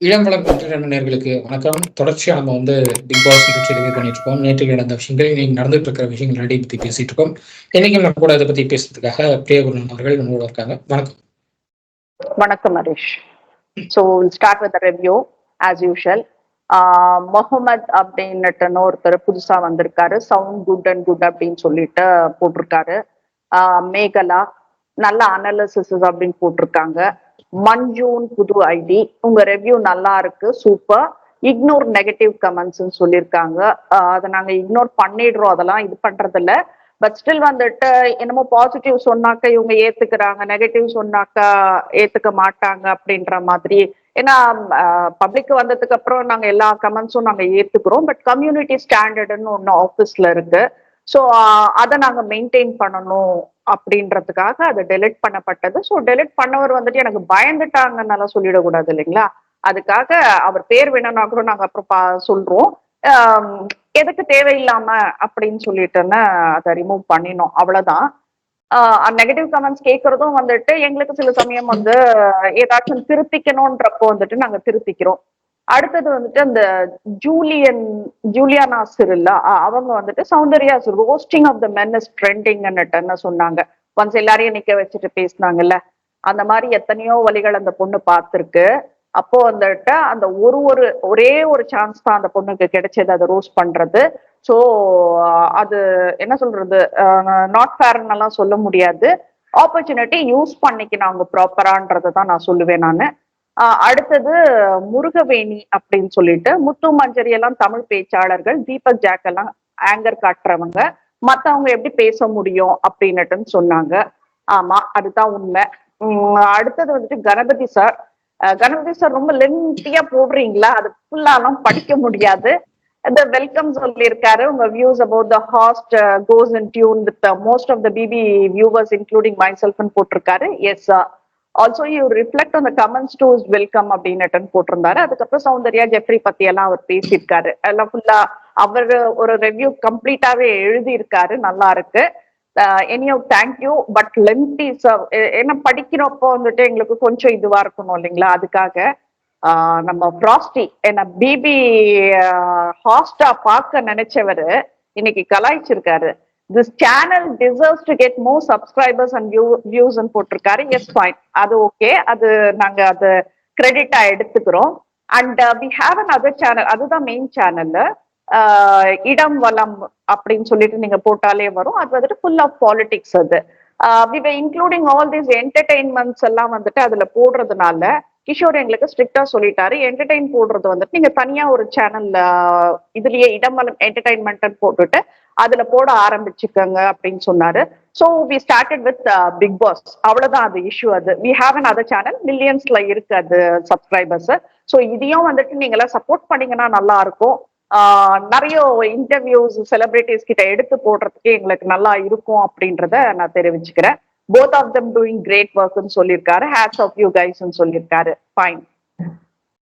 இளம்பலம் நேர்களுக்கு வணக்கம். தொடர்ச்சியா நம்ம பிக் பாஸ் நிகழ்ச்சி ரிவ்யூ பண்ணிட்டு இருக்கோம். நேற்று நடந்த விஷயங்கள், இன்னைக்கு நடந்துட்டு இருக்கிற விஷயங்கள் ரெடி பத்தி பேசிட்டு இருக்கோம். இன்னைக்கு நம்ம கூட இதை பத்தி பேசுறதுக்காக பிரியகுருணன் அவர்கள் நம்மளோட இருக்காங்க. வணக்கம். வணக்கம் Harish. So start with review as usual. Mohammed அப்படின்னுட்டு ஒருத்தர் புதுசா வந்திருக்காரு. சவுண்ட் குட் அண்ட் குட் அப்படின்னு சொல்லிட்டு போட்டிருக்காரு. மேகலா நல்ல அனாலிசிஸ் அப்படின்னு போட்டிருக்காங்க. மஞ்சூன் புது ஐடி, உங்க ரிவ்யூ நல்லா இருக்கு, சூப்பர். இக்னோர் நெகட்டிவ் கமெண்ட்ஸ் சொல்லியிருக்காங்க. அதை நாங்க இக்னோர் பண்ணிடுறோம், அதெல்லாம் இது பண்றது இல்ல. பட் ஸ்டில் வந்துட்டு என்னமோ பாசிட்டிவ் சொன்னாக்க இவங்க ஏத்துக்கிறாங்க, நெகட்டிவ் சொன்னாக்கா ஏத்துக்க மாட்டாங்க அப்படின்ற மாதிரி. ஏன்னா பப்ளிக் வந்ததுக்கு அப்புறம் நாங்க எல்லா கமெண்ட்ஸும் நாங்க ஏத்துக்கிறோம். பட் கம்யூனிட்டி ஸ்டாண்டர்டுன்னு ஒன்று ஆஃபீஸ்ல இருக்கு. ஸோ அதை நாங்க மெயின்டைன் பண்ணணும் அப்படின்றதுக்காக அது டெலிட் பண்ணப்பட்டது. ஸோ டெலிட் பண்ணவர் வந்துட்டு எனக்கு பயந்துட்டாங்கன்னால சொல்லிடக்கூடாது இல்லைங்களா. அதுக்காக அவர் பேர் வேணும்னா கூட நாங்க அப்புறம் சொல்றோம். எதுக்கு தேவையில்லாம அப்படின்னு சொல்லிட்டுன்னு அதை ரிமூவ் பண்ணினோம், அவ்வளவுதான். நெகட்டிவ் கமெண்ட்ஸ் கேட்கறதும் வந்துட்டு எங்களுக்கு சில சமயம் ஏதாச்சும் திருத்திக்கணும்ன்றப்போ வந்துட்டு நாங்க திருத்திக்கிறோம். அடுத்தது வந்துட்டு அந்த ஜூலியானா சிறில் அவங்க வந்துட்டு Soundarya roasting of the men is ட்ரெண்டிங்ன்னு சொன்னாங்க. ஒன்ஸ் எல்லாரையும் நிக்க வச்சுட்டு பேசினாங்கல்ல, அந்த மாதிரி எத்தனையோ வழிகள் அந்த பொண்ணு பார்த்துருக்கு. அப்போ வந்துட்டு அந்த ஒரே ஒரு சான்ஸ் தான் அந்த பொண்ணுக்கு கிடைச்சது அதை ரோஸ்ட் பண்றது. ஸோ அது என்ன சொல்றது, நாட் ஃபேர்னெல்லாம் சொல்ல முடியாது. ஆப்பர்ச்சுனிட்டி யூஸ் பண்ணிக்கணும் அவங்க ப்ராப்பரான்றதை தான் நான் சொல்லுவேன் நான். அடுத்தது முருகவேணி அப்படின்னு சொல்லிட்டு, முத்து மஞ்சரி எல்லாம் தமிழ் பேச்சாளர்கள், தீபக் ஜாக் எல்லாம் ஆங்கர் காட்டுறவங்க, மத்தவங்க எப்படி பேச முடியும் அப்படின்னுட்டு சொன்னாங்க. ஆமா, அதுதான் உண்மை. அடுத்தது வந்துட்டு கணபதி சார். கணபதி சார் ரொம்ப லென்த்தியா போடுறீங்களா, அது ஃபுல்லாலாம் படிக்க முடியாது. இந்த வெல்கம் சொல்லியிருக்காரு. உங்க views about the host goes in tune with most of the BB viewers including my செல்ஃப்னு போட்டிருக்காரு. Yes, also you reflect on the comments to welcome அப்படின்னு போட்டிருந்தாரு. அதுக்கப்புறம் சௌந்தர்யா ஜெஃப்ரி பத்தி எல்லாம் அவர் பேசியிருக்காரு. எல்லாம் ஃபுல்லா அவர் ஒரு ரிவ்யூ கம்ப்ளீட்டாவே எழுதி இருக்காரு, நல்லா இருக்கு. எனியோ தேங்க்யூ. பட் லென்த்தி ஏன்னா படிக்கிறப்போ வந்துட்டு எங்களுக்கு கொஞ்சம் இதுவா இருக்கணும் இல்லைங்களா, அதுக்காக. நம்ம ஃப்ராஸ்டி என்ன பிபி ஹாஸ்டா பார்க்க நினைச்சவரு இன்னைக்கு கலாய்ச்சிருக்காரு. This channel deserves to get more subscribers and views போட்டிருக்காரு. எஸ், ஃபைன், அது ஓகே, அது நாங்க அது கிரெடிட்டா எடுத்துக்கிறோம். And we have another channel, அதுதான் மெயின் சேனல். இடம் வளம் அப்படின்னு சொல்லிட்டு நீங்க போட்டாலே வரும். அது வந்துட்டு ஃபுல் ஆஃப் பாலிடிக்ஸ். அது இன்க்ளூடிங் ஆல் தீஸ் என்டர்டெயின்மெண்ட்ஸ் எல்லாம் வந்துட்டு அதுல போடுறதுனால கிஷோர் எங்களுக்கு ஸ்ட்ரிக்டா சொல்லிட்டாரு, என்டர்டெயின் போடுறது வந்துட்டு நீங்க தனியா ஒரு சேனல்ல இதுலயே இடமலம் என்டர்டைன்மெண்ட் போட்டுட்டு அதுல போட ஆரம்பிச்சுக்கோங்க அப்படின்னு சொன்னாரு. So we started with Bigg Boss, அவ்வளவுதான் அது இஷ்யூ. அது we have another channel, மில்லியன்ஸ்ல இருக்கு அது சப்ஸ்கிரைபர்ஸ். ஸோ இதையும் வந்துட்டு நீங்க எல்லாம் சப்போர்ட் பண்ணீங்கன்னா நல்லா இருக்கும். நிறைய இன்டர்வியூஸ் செலிபிரிட்டிஸ் கிட்ட எடுத்து போடுறதுக்கு எங்களுக்கு நல்லா இருக்கும் அப்படின்றத நான் தெரிவிச்சுக்கிறேன். both of them doing great work ன்னு சொல்லியிருக்காரு. hats off you guys ன்னு சொல்லியிருக்காரு. fine.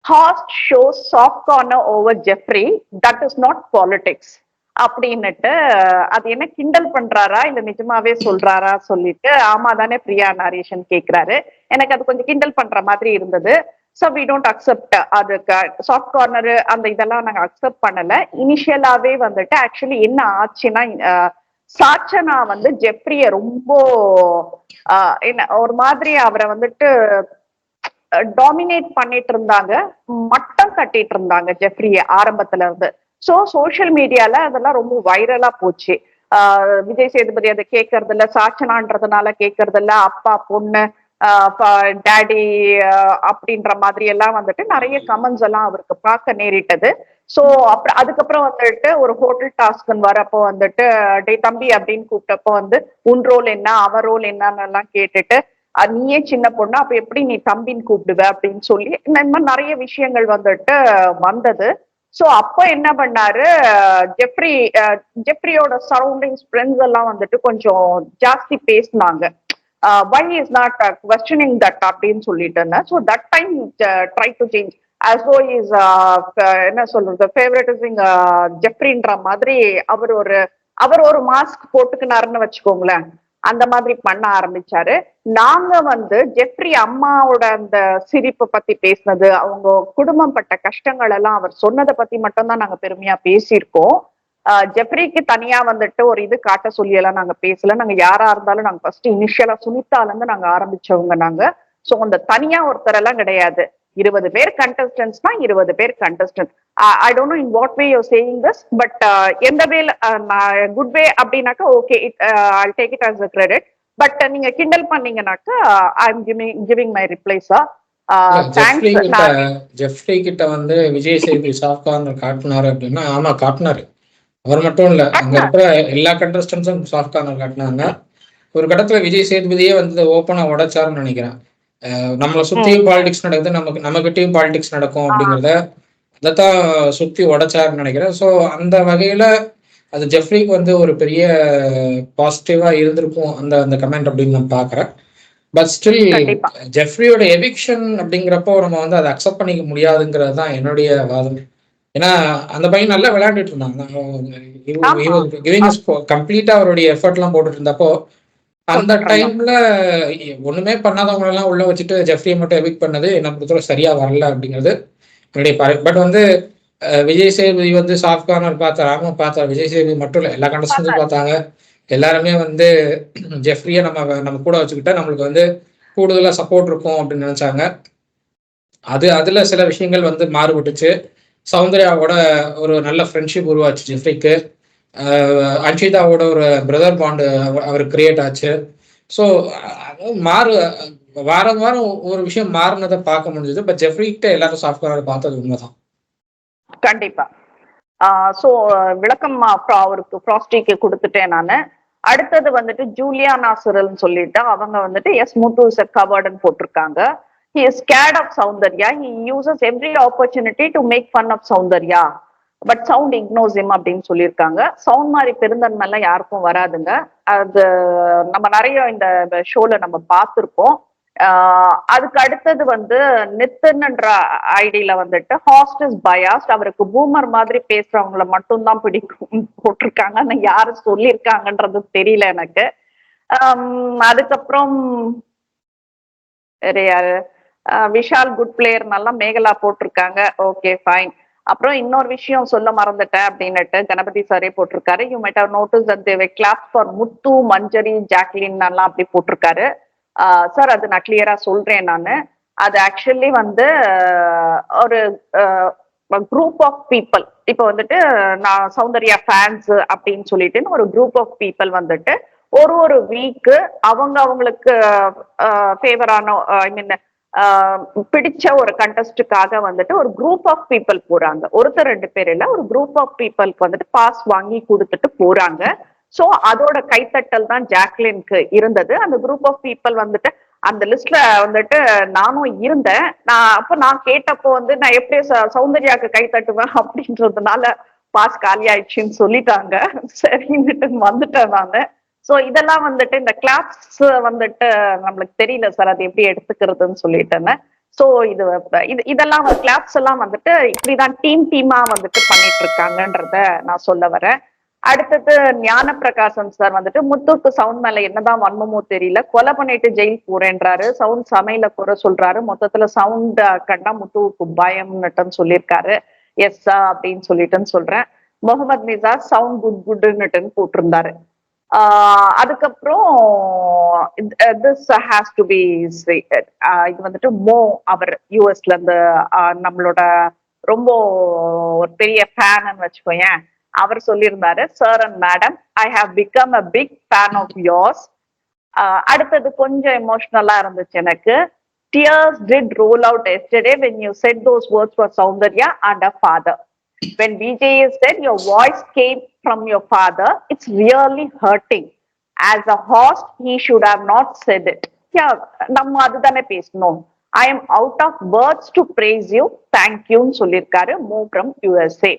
Host shows soft corner over Jeffrey, that is not politics அப்படின்னுட்டு அது என்ன கிண்டல் பண்றாரா இல்ல நிஜமாவே சொல்றாரா சொல்லிட்டு, ஆமா தானே பிரியா நரேஷன் கேக்குறாரு. எனக்கு அது கொஞ்சம் கிண்டல் பண்ற மாதிரி இருந்தது. So we don't accept. அதுக்கு சாஃப்ட் கார்னர் அந்த இதெல்லாம் நாங்க அக்செப்ட் பண்ணல. இனிஷியலாவே வந்துட்டு ஆக்சுவலி என்ன ஆச்சுன்னா, சாச்சனா ஜெஃப்ரிய ரொம்ப என்ன ஒரு மாதிரி அவரை வந்துட்டு டாமினேட் பண்ணிட்டு இருந்தாங்க, மட்டம் தட்டிட்டு இருந்தாங்க ஜெஃப்ரிய ஆரம்பத்துல இருந்து. ஸோ சோசியல் மீடியால அதெல்லாம் ரொம்ப வைரலா போச்சு. விஜய் சேதுபதி அதை கேட்கறது இல்ல, சாச்சனான்றதுனால கேட்கறது இல்ல, அப்பா பொண்ணு டேடி அப்படின்ற மாதிரி எல்லாம் வந்துட்டு நிறைய கமெண்ட்ஸ் எல்லாம் அவருக்கு பார்க்க நேரிட்டது. ஸோ அப்புறம் அதுக்கப்புறம் வந்துட்டு ஒரு ஹோட்டல் டாஸ்க்னு வரப்போ வந்துட்டு டே தம்பி அப்படின்னு கூப்பிட்டப்போ உன் ரோல் என்ன அவன் ரோல் என்னன்னு எல்லாம் கேட்டுட்டு, நீயே சின்ன பொண்ணு அப்ப எப்படி நீ தம்பின்னு கூப்பிடுவ அப்படின்னு சொல்லி இந்த மாதிரி நிறைய விஷயங்கள் வந்துட்டு வந்தது. ஸோ அப்போ என்ன பண்ணாரு ஜெஃப்ரியோட சரௌண்டிங்ஸ் ஃப்ரெண்ட்ஸ் எல்லாம் வந்துட்டு கொஞ்சம் ஜாஸ்தி பேசினாங்க. why is not questioning that அப்படின்னு சொல்லிட்டு. So that time try to change as though is என்ன சொல்றது ஃபேவரட்டிசிங் ஜெஃப்ரின்ற மாதிரி அவர் ஒரு மாஸ்க் போட்டுக்கினாருன்னு வச்சுக்கோங்களேன். அந்த மாதிரி பண்ண ஆரம்பிச்சாரு. நாங்க வந்து ஜெஃப்ரி அம்மாவோட அந்த சிரிப்பை பத்தி பேசினது, அவங்க குடும்பம் பட்ட கஷ்டங்கள் எல்லாம் அவர் சொன்னதை பத்தி மட்டும்தான் நாங்க பெருமையா பேசியிருக்கோம். ஜெஃப்ரிக்கு தனியா வந்துட்டு ஒரு இது காட்ட சொல்லி எல்லாம் நாங்க பேசல. நாங்க யாரா இருந்தாலும் நாங்க ஃபர்ஸ்ட் இனிஷியலா சுனிதால இருந்து நாங்க ஆரம்பிச்சவங்க நாங்க. சோ அந்த தனியா ஒருத்தர் எல்லாம் கிடையாது. 20 பேர் கண்டஸ்டன்ட்ஸ்னா 20 பேர் contestant. I don't know in what way you saying this, but எந்த வேல குட் வே அப்படின்னாக்கா okay, I take it as a credit. But நீங்க கிண்டல் பண்ணீங்கன்னாக்கா ஐ எம் கிவிங் மை ரிப்ளைஸா. Jeffrey thanks. கிட்ட ஜெஃப்ரி கிட்ட வந்து விஜய் சேதுபதி சாஃப்ட் கார்னர் காட்டினாரு அப்படின்னா, ஆமா காட்டினாரு. அவர் மட்டும் இல்ல, அங்க இருக்கிற எல்லா கண்டஸ்டன்ஸும் சாஃப்ட் கார்னர் காட்டினாங்க. ஒரு கட்டத்துல விஜய் சேதுபதியே வந்து ஓப்பனா உடைச்சாருன்னு நினைக்கிறேன். நம்மளை சுத்தியும் பாலிடிக்ஸ் நடக்குது, நம்மகிட்டயும் பாலிடிக்ஸ் நடக்கும் அப்படிங்கிறத அதைத்தான் சுத்தி உடைச்சாருன்னு நினைக்கிறேன். ஸோ அந்த வகையில அது ஜெஃப்ரிக்கு வந்து ஒரு பெரிய பாசிட்டிவா இருந்திருக்கும் அந்த அந்த கமெண்ட் அப்படின்னு நான் பாக்குறேன். பட் ஸ்டில் ஜெஃப்ரியோட எவிக்ஷன் அப்படிங்கிறப்போ நம்ம வந்து அதை அக்செப்ட் பண்ணிக்க முடியாதுங்கிறது தான் என்னுடைய வாதம். ஏன்னா அந்த பையன் நல்லா விளையாண்டுட்டு இருந்தாங்க. கம்ப்ளீட்டா அவருடைய எஃபர்ட் எல்லாம் போட்டுட்டு இருந்தப்போ அந்த டைம்ல ஒண்ணுமே பண்ணாதவங்க எல்லாம் உள்ள வச்சுட்டு ஜெஃப்ரியை மட்டும் எவிக் பண்ணது என்ன பொறுத்தவரை சரியா வரல அப்படிங்கிறது என்னுடைய பார்வை. பட் வந்து விஜய் சேதுபதி வந்து சாஃப்ட் கார்னர் பார்த்தார். விஜய் சேதுபதி மட்டும் இல்லை, எல்லா கண்டஸ்டன்ஸும் பார்த்தாங்க. எல்லாருமே வந்து ஜெஃப்ரியை நம்ம கூட வச்சுக்கிட்டா நம்மளுக்கு வந்து கூடுதலா சப்போர்ட் இருக்கும் அப்படின்னு நினைச்சாங்க. அதுல சில விஷயங்கள் வந்து மாறுபட்டுச்சு. சௌந்தர்யாவோட ஒரு நல்ல ஃப்ரெண்ட்ஷிப் உருவாச்சு ஜெஃப்ரிக்கு. அன்ஷிதாவோட ஒரு பிரதர் பாண்டு அவர் கிரியேட் ஆச்சு. ஸோ வாரம் வாரம் ஒரு விஷயம் மாறினதை பார்க்க முடிஞ்சது. பட் ஜெஃப்ரி கிட்ட எல்லாரும் சாஃப்ட் கார்னர் பார்த்தது உண்மைதான். கண்டிப்பா. சோ விளக்கம் அவருக்கு ஃப்ராஸ்டிக்கு கொடுத்துட்டேன் நானு. அடுத்தது வந்துட்டு ஜூலியா நாசரல்னு சொல்லிட்டு அவங்க வந்துட்டு எஸ் முத்து இஸ் a cowardன்னு போட்டிருக்காங்க. He is scared of Soundarya. He uses every opportunity to make fun of Soundarya. But sound ignores him அப்படின்னு சொல்லியிருக்காங்க. சவுண்ட் மாதிரி பெருந்தன்மை எல்லாம் யாருக்கும் வராதுங்க. அது நம்ம நிறைய இந்த ஷோல நம்ம பார்த்திருப்போம். அதுக்கு அடுத்தது வந்து நித்தின்ன்ற ஐடியில வந்துட்டு ஹாஸ்ட் இஸ் பயாஸ்ட், அவருக்கு பூமர் மாதிரி பேசுறவங்கள மட்டும்தான் பிடிக்கும் போட்டிருக்காங்க. ஆனா யாரு சொல்லியிருக்காங்கன்றது தெரியல எனக்கு. அதுக்கப்புறம் வேற யாரு, விஷால் குட் பிளேயர் நல்லா மேகலா போட்டிருக்காங்க. Okay fine. அப்புறம் இன்னொரு விஷயம் சொல்ல மறந்துட்டேன் அப்படின்னுட்டு கணபதி சாரே போட்டிருக்காரு. You might have notice that they were clap for Muthu, Manjari, Jacqueline எல்லாம் அப்படி போட்டிருக்காரு. சார் அது நான் கிளியரா சொல்றேன் நானு. அது ஆக்சுவலி வந்து ஒரு குரூப் ஆஃப் பீப்புள், இப்போ வந்துட்டு நான் சௌந்தர்யா ஃபேன்ஸ் அப்படின்னு சொல்லிட்டு ஒரு குரூப் ஆஃப் பீப்புள் வந்துட்டு ஒரு வீக்கு அவங்களுக்கு ஃபேவரான ஐ மீன் பிடிச்ச ஒரு கண்டஸ்டுக்காக வந்துட்டு ஒரு குரூப் ஆஃப் பீப்புள் போறாங்க. ஒருத்தர் 2 பேர் இல்ல, ஒரு குரூப் ஆஃப் பீப்புளுக்கு வந்துட்டு பாஸ் வாங்கி கொடுத்துட்டு போறாங்க. சோ அதோட கைத்தட்டல் தான் ஜாக்லினுக்கு இருந்தது. அந்த குரூப் ஆஃப் பீப்புள் வந்துட்டு அந்த லிஸ்ட்ல வந்துட்டு நானும் இருந்தேன். நான் கேட்டப்போ வந்து நான் எப்படி சௌந்தர்யாவுக்கு கை தட்டுவேன் அப்படின்றதுனால பாஸ் காலி ஆயிடுச்சுன்னு சொல்லிட்டாங்க. சரின்னுட்டு வந்துட்டேன் நானு. சோ இதெல்லாம் வந்துட்டு இந்த கிளாப்ஸ் வந்துட்டு நம்மளுக்கு தெரியல சார் அது எப்படி எடுத்துக்கிறதுன்னு சொல்லிட்டேன்னு. சோ இதெல்லாம் கிளாப்ஸ் எல்லாம் வந்துட்டு இப்படிதான் டீமா வந்துட்டு பண்ணிட்டு இருக்காங்கன்றத நான் சொல்ல வரேன். அடுத்தது ஞான பிரகாசம் சார் வந்துட்டு முத்துக்கு சவுண்ட் மேல என்னதான் வன்மமோ தெரியல, கொலை பண்ணிட்டு ஜெயில் போறேன்றாரு. சவுண்ட் சமையல குறை சொல்றாரு. மொத்தத்துல சவுண்ட் கண்டா முத்துவுக்கு பயம்னுட்டு சொல்லியிருக்காரு. எஸ் அப்படின்னு சொல்லிட்டுன்னு சொல்றேன். முகமது நிசார் சவுண்ட் குட்னுட்டுன்னு போட்டிருந்தாரு. அதுக்கப்புறம் திஸ் ஹேஸ் டு பி இது வந்துட்டு அவர் யூஎஸ்ல இருந்து நம்மளோட ரொம்ப ஒரு பெரிய ஃபேன் வச்சுக்கோயேன். அவர் சொல்லியிருந்தாரு, sir and madam, I have become a big fan of yours. அடுத்தது கொஞ்சம் எமோஷனலா இருந்துச்சு எனக்கு. Tears did roll out yesterday when you said those words for Soundarya and her father. When Vijay said your voice came from your father, it's really hurting. As a host, he should have not said it. Yeah, நம்ம அதுதானே பேசணும். I am out of words to praise you. Thank you ன்னு சொல்லியிருக்காரு. Move from USA.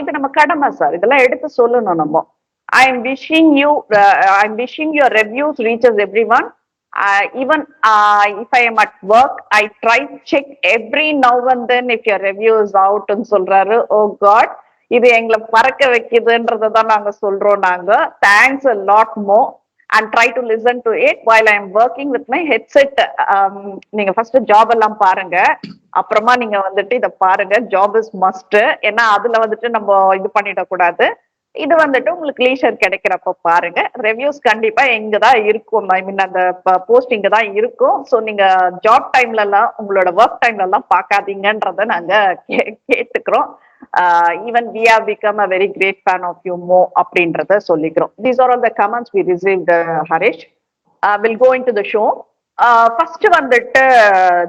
இது நம்ம கடமை sir, இதெல்லாம் எடுத்து சொல்லணும் நம்ம. I'm wishing your reviews reaches everyone. Even if I am at work, I try to check every now and then if your review is out ன்னு சொல்றாரு. Oh God, இது எங்களை பறக்க வைக்குதுன்றதான் நாங்க சொல்றோம். நாங்க thanks a lot more. and try to listen to it while I am working with my headset. நீங்க first job எல்லாம் பாருங்க, அப்புறமா நீங்க வந்துட்டு இதை பாருங்க. Job is must. ஏன்னா அதுல வந்துட்டு நம்ம இது பண்ணிடக்கூடாது. இது வந்துட்டு உங்களுக்கு லீஷர் கிடைக்கிறப்ப பாருங்க. ரிவ்யூஸ் கண்டிப்பா இங்கதான் இருக்கும். ஐ மீன் அந்த போஸ்ட் இங்கதான் இருக்கும். ஸோ நீங்க ஜாப் டைம்ல எல்லாம் உங்களோட ஒர்க் டைம்ல எல்லாம் பார்க்காதீங்கன்றத நாங்க கேட்டுக்கிறோம். Even we have become a very great fan of you மோ அப்படின்றத சொல்லிக்கிறோம். These are all the comments we received Harish. Will go into the show. First வந்துட்டு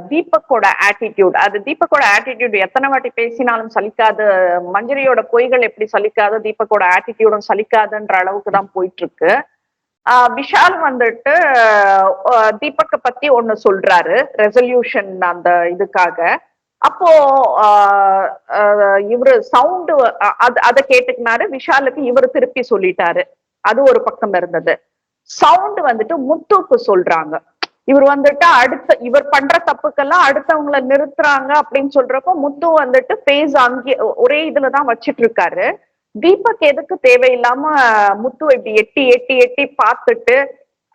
தீபக்கோட ஆட்டிடியூட். அது தீபக்கோட ஆட்டிடியூட் எத்தனை வாட்டி பேசினாலும் சலிக்காது. மஞ்சரியோட பொய்கள் எப்படி சலிக்காது, தீபக்கோட ஆட்டிடியூடும் சலிக்காதுன்ற அளவுக்கு தான் போயிட்டு இருக்கு. விஷால் வந்துட்டு தீபக்க பத்தி ஒண்ணு சொல்றாரு, ரெசல்யூஷன் அந்த இதுக்காக. அப்போ இவரு சவுண்டு அதை கேட்டுக்கினாரு. விஷாலுக்கு இவரு திருப்பி சொல்லிட்டாரு. அது ஒரு பக்கம் இருந்தது. சவுண்ட் வந்துட்டு முத்துக்கு சொல்றாங்க. இவர் வந்துட்டு இவர் பண்ற தப்புக்கெல்லாம் அடுத்தவங்களை நிறுத்துறாங்க அப்படின்னு சொல்றப்போ முத்து வந்துட்டு பேஸ் அங்கே ஒரே இதுலதான் வச்சிட்டு இருக்காரு. தீபக் எதுக்கு தேவையில்லாம முத்து இப்படி எட்டி எட்டி எட்டி பார்த்துட்டு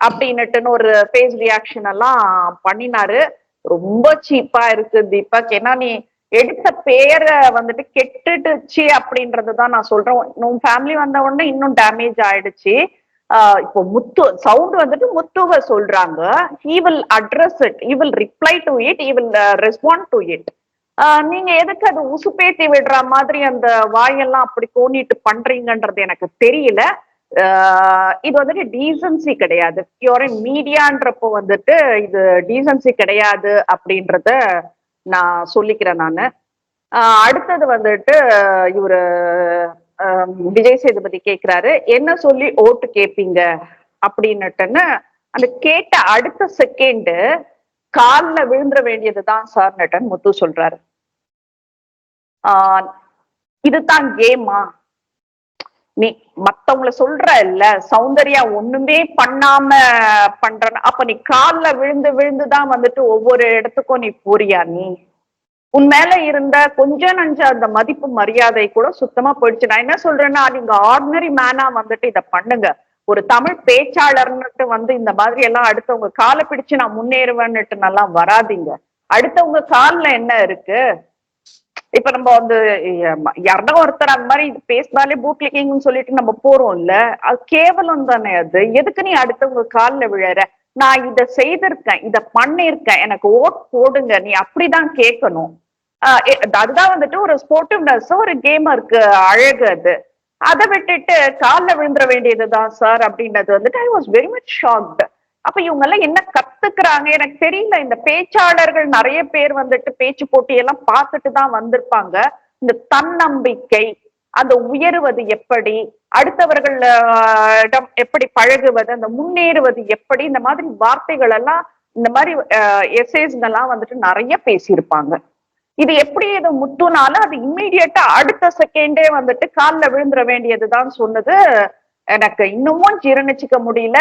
அப்படின்னுட்டுன்னு ஒரு ஃபேஸ் ரியாக்ஷன் எல்லாம் பண்ணினாரு. ரொம்ப சீப்பா இருக்கு தீபக். ஏன்னா நீ எடுத்த பேரை வந்துட்டு கெட்டுடுச்சு அப்படின்றதுதான் நான் சொல்றேன். உன் ஃபேமிலி வந்த உடனே இன்னும் டேமேஜ் ஆயிடுச்சு. இப்போ முத்து சவுண்ட் வந்துட்டு முத்துவ சொல்றாங்க. he will address it, he will reply to it, he will respond to it. நீங்க எதுக்கு அது உசுப்பேத்தி விடுற மாதிரி அந்த வாயெல்லாம் அப்படி கோணிட்டு பண்றீங்கன்றது எனக்கு தெரியல. இது வந்துட்டு டீசன்சி கிடையாது. யூர் மீடியான்றப்போ வந்துட்டு இது டீசன்சி கிடையாது அப்படின்றத நான் சொல்லிக்கிறேன் நானு. அடுத்தது வந்துட்டு இவரு விஜய் சேதுபதி கேட்கிறாரு, என்ன சொல்லி ஓட்டு கேட்பீங்க அப்படின்னுட்டுன்னு. அந்த கேட்ட அடுத்த செகண்ட் காலில் விழுந்துட வேண்டியதுதான் சார் நட்டன் முத்து சொல்றாரு. இதுதான் கேமா? நீ மத்தவங்களை சொல்ற இல்ல, சௌந்தர்யா ஒண்ணுமே பண்ணாம பண்ற, அப்ப நீ காலில் விழுந்து விழுந்துதான் வந்துட்டு ஒவ்வொரு இடத்துக்கும் நீ போறியா? நீ உன் மேல இருந்த கொஞ்ச நஞ்ச அந்த மதிப்பு மரியாதை கூட சுத்தமா போயிடுச்சு. நான் என்ன சொல்றேன்னா, நீங்க ஆர்டினரி மேனா வந்துட்டு இதை பண்ணுங்க. ஒரு தமிழ் பேச்சாளர்னுட்டு வந்து இந்த மாதிரி எல்லாம் அடுத்தவங்க காலை பிடிச்சு நான் முன்னேறுவேன்னுட்டு நல்லா வராதிங்க. அடுத்தவங்க காலில் என்ன இருக்கு? இப்ப நம்ம வந்து யாருன்னா ஒருத்தர் அந்த மாதிரி பேசினாலே பூட் கிளிக்கிங்னு சொல்லிட்டு நம்ம போறோம் இல்ல, அது கேவலம் தானே. அது எதுக்கு நீ அடுத்தவங்க காலில் விழற? நான் இதை செய்திருக்கேன், இதை பண்ணிருக்கேன், எனக்கு ஓட் போடுங்க, நீ அப்படிதான் கேட்கணும். அதுதான் வந்துட்டு ஒரு ஸ்போர்ட்டிவ்னஸ், ஒரு கேமருக்கு அழகு. அது அதை விட்டுட்டு காலில் விழுந்துட வேண்டியதுதான் சார் அப்படின்றது வந்துட்டு I was very much shocked. அப்ப இவங்க எல்லாம் என்ன கத்துக்கிறாங்க எனக்கு தெரியல. இந்த பேச்சாளர்கள் நிறைய பேர் வந்துட்டு பேச்சு போட்டியெல்லாம் பார்த்துட்டு தான் வந்திருப்பாங்க. இந்த தன்னம்பிக்கை, அந்த உயருவது எப்படி, அடுத்தவர்களிடம் எப்படி பழகுவது, அந்த முன்னேறுவது எப்படி, இந்த மாதிரி வார்த்தைகள் எல்லாம் இந்த மாதிரி எஸ்ஏஸ்கெல்லாம் வந்துட்டு நிறைய பேசியிருப்பாங்க. இது எப்படி இது முத்துனால அது இம்மீடியட்டா அடுத்த செகண்டே வந்துட்டு காலில் விழுந்துட வேண்டியதுதான் சொன்னது எனக்கு இன்னமும் ஜீரணிச்சுக்க முடியல.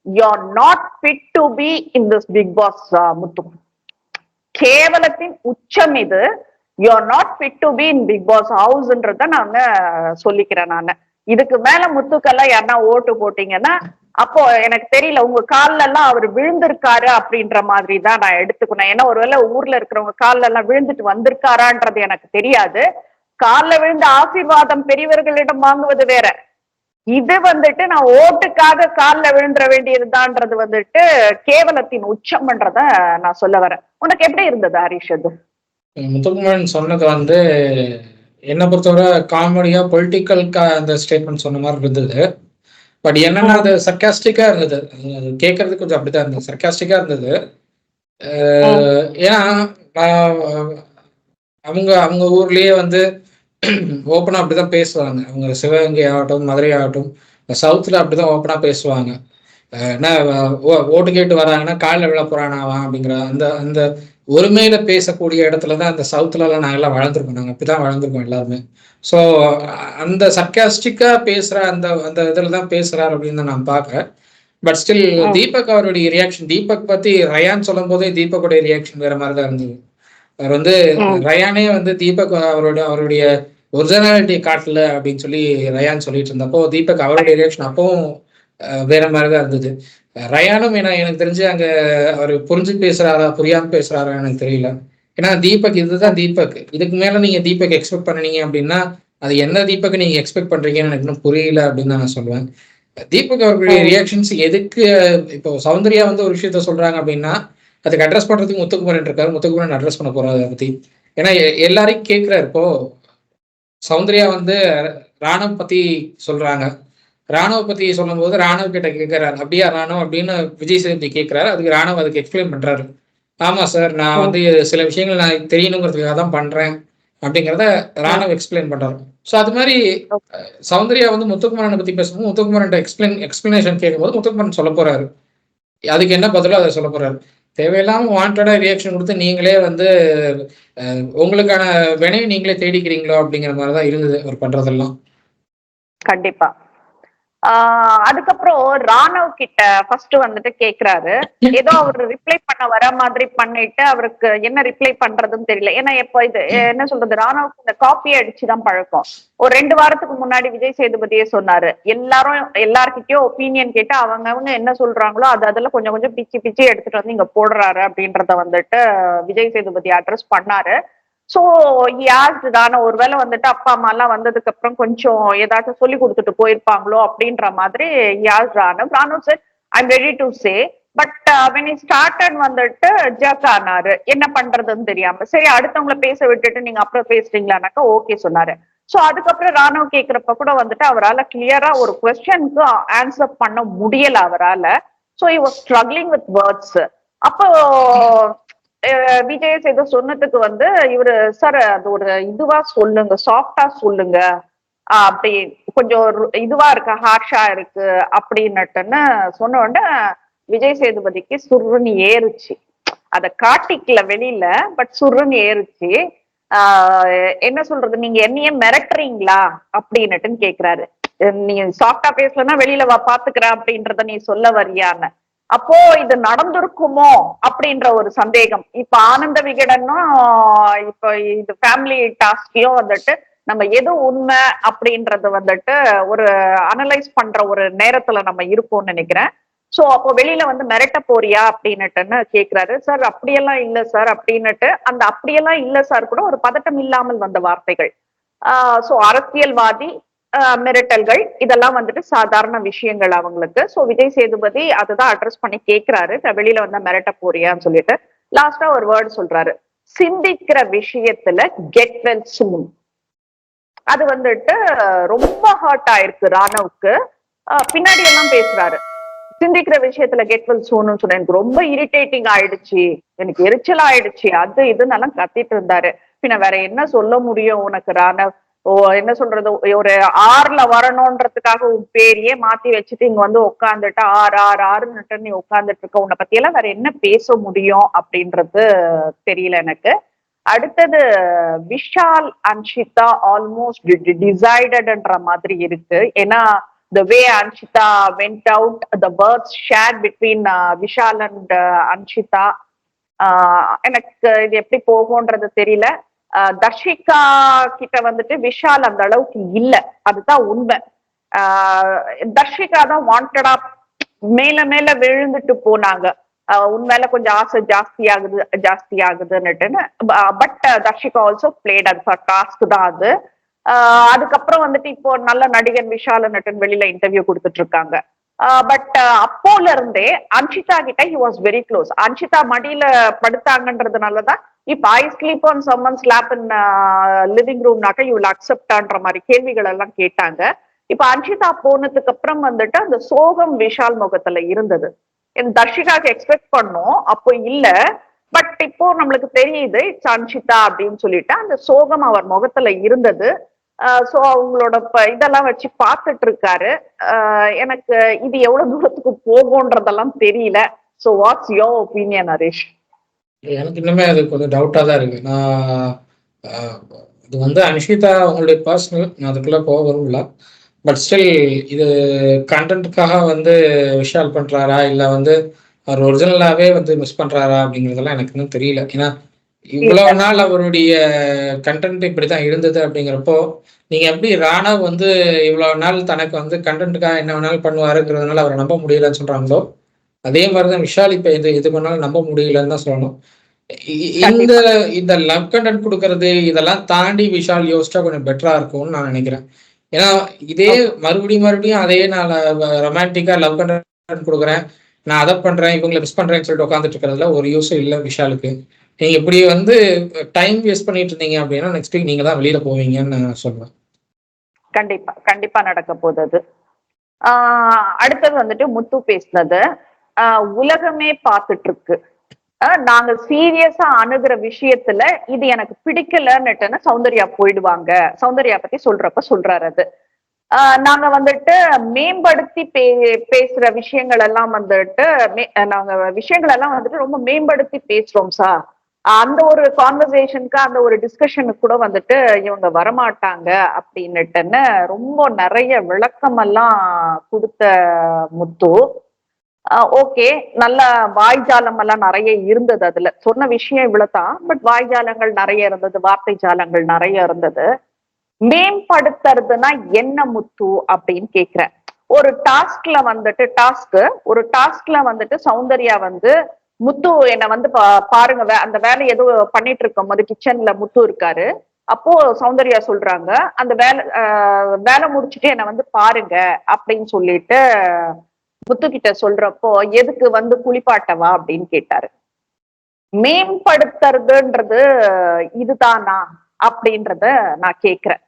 You're not fit to be in this big boss, முத்து. கேவலத்தின் உச்சம் இது. You're not fit to be in big boss houseன்றத நாங்க சொல்லிக்கிறேன் நானு. இதுக்கு மேல முத்துக்கெல்லாம் யாருன்னா ஓட்டு போட்டீங்கன்னா அப்போ எனக்கு தெரியல, உங்க கால்ல எல்லாம் அவர் விழுந்திருக்காரு அப்படின்ற மாதிரி தான் நான் எடுத்துக்கணும். ஏன்னா ஒருவேளை ஊர்ல இருக்கிறவங்க கால்ல எல்லாம் விழுந்துட்டு வந்திருக்காரான்றது எனக்கு தெரியாது. காலில் விழுந்த ஆசீர்வாதம் பெரியவர்களிடம் வாங்குவது வேற. இது வந்துட்டு நான் ஓட்டுக்காக காலில் விழுந்துட வேண்டியதுதான்ன்றது வந்துட்டு கேவலத்தின் உச்சம்ன்றத நான் சொல்ல வரேன். உனக்கு எப்படி இருந்தது ஹரிஷ்? அது முத்துக்குமரன் சொன்னது வந்து என்னை பொறுத்தவரை காமெடியா பொலிட்டிக்கல் அந்த ஸ்டேட்மெண்ட் சொன்ன மாதிரி இருந்தது. பட் என்னன்னா அது சர்க்காஸ்டிக்கா இருந்தது. அது கேட்கறதுக்கு கொஞ்சம் அப்படித்தான் இருந்தது, சர்க்காஸ்டிக்கா இருந்தது. ஏன்னா அவங்க அவங்க ஊர்லயே வந்து ஓப்பனா அப்படிதான் பேசுவாங்க. அவங்க சிவகங்கை ஆகட்டும், மதுரை ஆகட்டும், சவுத்துல அப்படிதான் ஓப்பனா பேசுவாங்க. என்ன ஓட்டு கேட்டு வராங்கன்னா காலில் விழ போறானாவா அப்படிங்கிற அந்த அந்த ஒருமையில பேசக்கூடிய இடத்துலதான் அந்த சவுத்துல எல்லாம் நாங்கெல்லாம் வளர்ந்துருக்கோம். நாங்க அப்படிதான் வளர்ந்துருக்கோம் எல்லாருமே. ஸோ அந்த சர்க்காஸ்டிக்கா பேசுற அந்த அந்த இதுலதான் பேசுறாரு அப்படின்னு தான் நான் பார்க்கறேன். பட் ஸ்டில் தீபக் அவருடைய ரியாக்ஷன், தீபக் பத்தி ரயான் சொல்லும் போதே தீபக்குடைய ரியாக்ஷன் வேற மாதிரிதான் இருந்தது. அவர் வந்து ரயானே வந்து தீபக் அவருடைய ஒரிஜினாலிட்டி காட்டல அப்படின்னு சொல்லி ரயான் சொல்லிட்டு இருந்தப்போ தீபக் அவருடைய ரியாக்ஷன் அப்பவும் வேற மாதிரிதான் இருந்தது. ரயானும் எனக்கு தெரிஞ்சு அங்க அவர் புரிஞ்சு பேசுறாரா புரியாம பேசுறாரா எனக்கு தெரியல. ஏன்னா தீபக் இதுதான் தீபக். இதுக்கு மேல நீங்க தீபக் எக்ஸ்பெக்ட் பண்ணீங்க அப்படின்னா அது என்ன தீபக் நீங்க எக்ஸ்பெக்ட் பண்றீங்கன்னு எனக்கு இன்னும் புரியல அப்படின்னு தான் நான் சொல்லுவேன். தீபக் அவர்களுடைய ரியாக்ஷன்ஸ் எதுக்கு இப்போ சௌந்தர்யா வந்து ஒரு விஷயத்த சொல்றாங்க அப்படின்னா அதுக்கு அட்ரஸ் பண்றதுக்கு முத்துக்குமரன் இருக்காரு. முத்துக்குமரன் அட்ரஸ் பண்ண போறாரு அதை பத்தி. ஏன்னா எல்லாரையும் கேட்கிறாரு. இப்போ சௌந்தர்யா வந்து ராணுவ பத்தி சொல்றாங்க. ராணுவ பத்தி சொல்லும்போது ராணுவ கிட்ட கேட்கிறாரு, அப்படியா ராணுவ அப்படின்னு விஜய் சேதுபதி கேட்கிறாரு. அதுக்கு ராணுவ அதுக்கு எக்ஸ்பிளைன் பண்றாரு. ஆமா சார், நான் வந்து சில விஷயங்கள் நான் தெரியணுங்கிறதுக்காக தான் பண்றேன் அப்படிங்கிறத ராணுவ எக்ஸ்பிளைன் பண்றாரு. ஸோ அது மாதிரி சௌந்தர்யா வந்து முத்துக்குமரனை பத்தி பேசும்போது முத்துக்குமரன் எக்ஸ்பிளனேஷன் கேட்கும்போது முத்துக்குமரன் சொல்ல போறாரு. அதுக்கு என்ன பதிலோ அதை சொல்ல போறாரு. தேவையில்லாம வாண்டடா ரியாக்ஷன் கொடுத்து நீங்களே வந்து உங்களுக்கான வினையை நீங்களே தேடிக்கிறீங்களோ அப்படிங்கிற மாதிரிதான் இருந்தது அவர் பண்றதெல்லாம். கண்டிப்பா. அதுக்கப்புறம் ராணவ் கிட்ட ஃபர்ஸ்ட் வந்துட்டு கேக்குறாரு. ஏதோ அவர் ரிப்ளை பண்ண வர மாதிரி பண்ணிட்டு அவருக்கு என்ன ரிப்ளை பண்றதுன்னு தெரியல. ஏன்னா எப்ப இது என்ன சொல்றது, ராணவுக்கு இந்த காப்பி அடிச்சுதான் பழக்கம். ஒரு 2 வாரத்துக்கு முன்னாடி விஜய் சேதுபதியே சொன்னாரு, எல்லார்கிட்டயும் ஒப்பீனியன் கேட்டு அவங்க என்ன சொல்றாங்களோ அதுல கொஞ்சம் கொஞ்சம் பிச்சு பிச்சு எடுத்துட்டு வந்து இங்க போடுறாரு அப்படின்றத வந்துட்டு விஜய் சேதுபதி அட்ரஸ் பண்ணாரு. சோ யாருதான ஒருவேளை வந்துட்டு அப்பா அம்மா எல்லாம் வந்ததுக்கு அப்புறம் கொஞ்சம் ஏதாச்சும் சொல்லி கொடுத்துட்டு போயிருப்பாங்களோ அப்படின்ற மாதிரி Raanav sir I'm ready to say. But when he started வந்துட்டு ஜர்க் ஆனாரு, என்ன பண்றதுன்னு தெரியாம. சரி அடுத்தவங்களை பேச விட்டுட்டு நீங்க அப்புறம் பேசுறீங்களானாக்கா ஓகே சொன்னாரு. சோ அதுக்கப்புறம் ராணுவ கேக்குறப்ப கூட வந்துட்டு அவரால் கிளியரா ஒரு கொஸ்டினுக்கு ஆன்சர் பண்ண முடியல அவரால். So he was struggling with words. அப்போ விஜய் சேது சொன்னதுக்கு வந்து இவரு சார் அது ஒரு இதுவா சொல்லுங்க, சாஃப்டா சொல்லுங்க, அப்படி கொஞ்சம் இதுவா இருக்கு, ஹார்ஷா இருக்கு அப்படின்னுட்டுன்னு சொன்ன உடனே விஜய் சேதுபதிக்கு சுருன்னு ஏறுச்சு. அத காட்டிக்கல வெளியில, பட் சுருன்னு ஏறுச்சு. என்ன சொல்றது, நீங்க என்னையே மிரட்டுறீங்களா அப்படின்னுட்டுன்னு கேக்குறாரு. நீ சாஃப்டா பேசலன்னா வெளியில பாத்துக்கிறேன் அப்படின்றத நீ சொல்ல வரியான்னு. அப்போ இது நடந்திருக்குமோ அப்படின்ற ஒரு சந்தேகம். இப்ப ஆனந்த விகடனும் இப்ப இது ஃபேமிலி டாஸ்கையும் வந்துட்டு நம்ம எது உண்மை அப்படின்றது வந்துட்டு ஒரு அனலைஸ் பண்ற ஒரு நேரத்துல நம்ம இருப்போம்னு நினைக்கிறேன். சோ அப்போ வெளியில வந்து மிரட்ட போறியா அப்படின்னுட்டுன்னு கேக்குறாரு. சார் அப்படியெல்லாம் இல்ல சார் அப்படின்னுட்டு, அந்த அப்படியெல்லாம் இல்ல சார் கூட ஒரு பதட்டம் இல்லாமல் வந்த வார்த்தைகள். சோ அரசியல்வாதி மிரட்டல்கள் இதெல்லாம் வந்துட்டு சாதாரண விஷயங்கள் அவங்களுக்கு. சோ விஜய் சேதுபதி அதுதான் அட்ரஸ் பண்ணி கேட்கிறாரு, வெளியில வந்தா மிரட்ட போறியான்னு சொல்லிட்டு. லாஸ்டா ஒரு வேர்டு சொல்றாரு, சிந்திக்கிற விஷயத்துல கெட் வெல் சூன். அது வந்துட்டு ரொம்ப ஹர்ட் ஆயிருக்கு ராணவுக்கு. பின்னாடி எல்லாம் பேசுறாரு, சிந்திக்கிற விஷயத்துல கெட் வெல் சூன்னு சொன்ன எனக்கு ரொம்ப இரிட்டேட்டிங் ஆயிடுச்சு, எனக்கு எரிச்சல் ஆயிடுச்சு, அது இதுன்னு எல்லாம் கத்திட்டு இருந்தாரு. பின்ன வேற என்ன சொல்ல முடியும் உனக்கு ராணவ்? என்ன சொல்றது, ஒரு ஆறுல வரணும்ன்றதுக்காக உன் பேரையே மாத்தி வச்சுட்டு இங்க வந்து உட்காந்துட்டு ஆறுன்னுட்டு நீ உட்காந்துட்டு இருக்க, உன்னை பத்தி எல்லாம் வேற என்ன பேச முடியும் அப்படின்றது தெரியல எனக்கு. அடுத்தது விஷால் அன்ஷிதா ஆல்மோஸ்ட் டிசைடட்ன்ற மாதிரி இருக்கு. ஏன்னா the way Anshita went out, the words shared between Vishal and Anshita, எனக்கு இது எப்படி போகும்ன்றது தெரியல. தர்ஷிகா கிட்ட வந்துட்டு விஷால் அந்த அளவுக்கு இல்ல, அதுதான் உண்மை. தர்ஷிகா தான் வாண்டடா மேல மேல விழுந்துட்டு போனாங்க, உண்மையில கொஞ்சம் ஆசை ஜாஸ்தி ஆகுதுன்னுட்டுன்னு. பட் தர்ஷிகா ஆல்சோ பிளேட் அது டாஸ்க் தான் அது. அதுக்கப்புறம் வந்துட்டு இப்போ நல்ல நடிகர் விஷால் நட்டன் வெளியில இன்டர்வியூ கொடுத்துட்டு இருக்காங்க. பட் அப்போல இருந்தே அன்ஷிதா கிட்ட he was very close. Anshitha மடியில படுத்தாங்கன்றதுனாலதான் இப்ப I sleep on someone's lap in living ரூம்னாக்க யூ வில் அக்செப்டான்ற மாதிரி கேள்விகள் எல்லாம் கேட்டாங்க. இப்ப அன்ஷிதா போனதுக்கு அப்புறம் வந்துட்டு அந்த சோகம் விஷால் முகத்துல இருந்தது. தர்ஷிகாக்கு எக்ஸ்பெக்ட் பண்ணோம், அப்போ இல்ல. பட் இப்போ நம்மளுக்கு தெரியுது இட்ஸ் அன்ஷிதா அப்படின்னு சொல்லிட்டு அந்த சோகம் அவர் முகத்துல இருந்தது. சோ அவங்களோட இதெல்லாம் வச்சு பார்த்துட்டு இருக்காரு. எனக்கு இது எவ்வளவு தூரத்துக்கு போகும்ன்றதெல்லாம் தெரியல. So what's your opinion Harish? எனக்கு இன்னுமே அது கொஞ்சம் டவுட்டா தான் இருக்கு. நான் இது வந்து அன்ஷிதா அவங்களுடைய பர்சனல், நான் அதுக்குள்ள போக வரும்ல. பட் ஸ்டில் இது கண்டென்ட்டுக்காக வந்து விஷால் பண்றாரா இல்ல வந்து அவர் ஒரிஜினலாவே வந்து மிஸ் பண்றாரா அப்படிங்கிறதெல்லாம் எனக்கு இன்னும் தெரியல. ஏன்னா இவ்வளவு நாள் அவருடைய கண்டென்ட் இப்படிதான் இருந்தது அப்படிங்கிறப்போ நீங்க எப்படி ராணவ் வந்து இவ்வளவு நாள் தனக்கு வந்து கண்டென்ட்டுக்காக என்ன வேணாலும் பண்ணுவாருங்கிறதுனால அவரை நம்ப முடியலன்னு சொல்றாங்களோ, அதே மாதிரிதான் விஷால் இப்ப இது பண்ணாலும் நம்ப முடியலன்னு தான் சொல்லணும். இந்த கண்டிப்பா இந்த லவ் கண்டென்ட் கொடுக்கறது இதெல்லாம் தாண்டி விஷால் யோசிச்சா கொஞ்சம் பெட்டரா இருக்கும்னு நான் நினைக்கிறேன். ஏன்னா இதே ஓகே மறுபடியும் அதே நான் ரொமான்டிக்கா லவ் கண்டென்ட் கொடுக்குறேன், நான் அதை பண்றேன், இவங்களை மிஸ் பண்றேன்னு சொல்லிட்டு உட்காந்துட்டு இருக்கிறதுல ஒரு யூஸும் இல்லை விஷாலுக்கு. நீங்க இப்படி வந்து டைம் வேஸ்ட் பண்ணிட்டு இருந்தீங்க அப்படின்னா நெக்ஸ்ட் வீக் நீங்க தான் வெளியில போவீங்கன்னு நான் சொல்லுவேன். கண்டிப்பா கண்டிப்பா நடக்க போகுது அது. அடுத்தது வந்துட்டு முத்து பேசினது உலகமே பார்த்துட்டு இருக்கு. நாங்க சீரியஸா அணுகிற விஷயத்துல இது எனக்கு பிடிக்கலன்னுட்டுன்னு சௌந்தர்யா போயிடுவாங்க. சௌந்தர்யா பத்தி சொல்றப்ப சொல்றாரு அது. நாங்க வந்துட்டு மேம்படுத்தி பேசுற விஷயங்கள் எல்லாம் வந்துட்டு நாங்க விஷயங்கள் எல்லாம் வந்துட்டு ரொம்ப மேம்படுத்தி பேசுறோம் சார். அந்த ஒரு கான்வர்சேஷனுக்கு அந்த ஒரு டிஸ்கஷனுக்கு கூட வந்துட்டு இவங்க வரமாட்டாங்க அப்படின்னுட்டுன்னு ரொம்ப நிறைய விளக்கமெல்லாம் கொடுத்த முத்து. ஓகே, நல்ல வாய்ஜாலம் எல்லாம் நிறைய இருந்தது. அதுல சொன்ன விஷயம் இவ்வளவுதான். பட் வாய்ஜாலங்கள் நிறைய இருந்தது, வார்த்தை ஜாலங்கள் நிறைய இருந்தது. மேம்படுத்துறதுன்னா என்ன முத்து அப்படின்னு கேக்குறேன். ஒரு டாஸ்க்ல வந்துட்டு சௌந்தர்யா வந்து முத்து என்ன வந்து பாருங்க அந்த வேலை ஏதோ பண்ணிட்டு இருக்கும் போது கிச்சன்ல முத்து இருக்காரு. அப்போ சௌந்தர்யா சொல்றாங்க அந்த வேலை முடிச்சுட்டு என்ன வந்து பாருங்க அப்படின்னு சொல்லிட்டு முத்து கிட்ட சொல்றப்போ எதுக்கு வந்து குளிப்பாட்டவா அப்படின்னு கேட்டாரு. மேம்படுத்துறதுன்றது இதுதானா அப்படின்றத நான் கேக்குறேன்.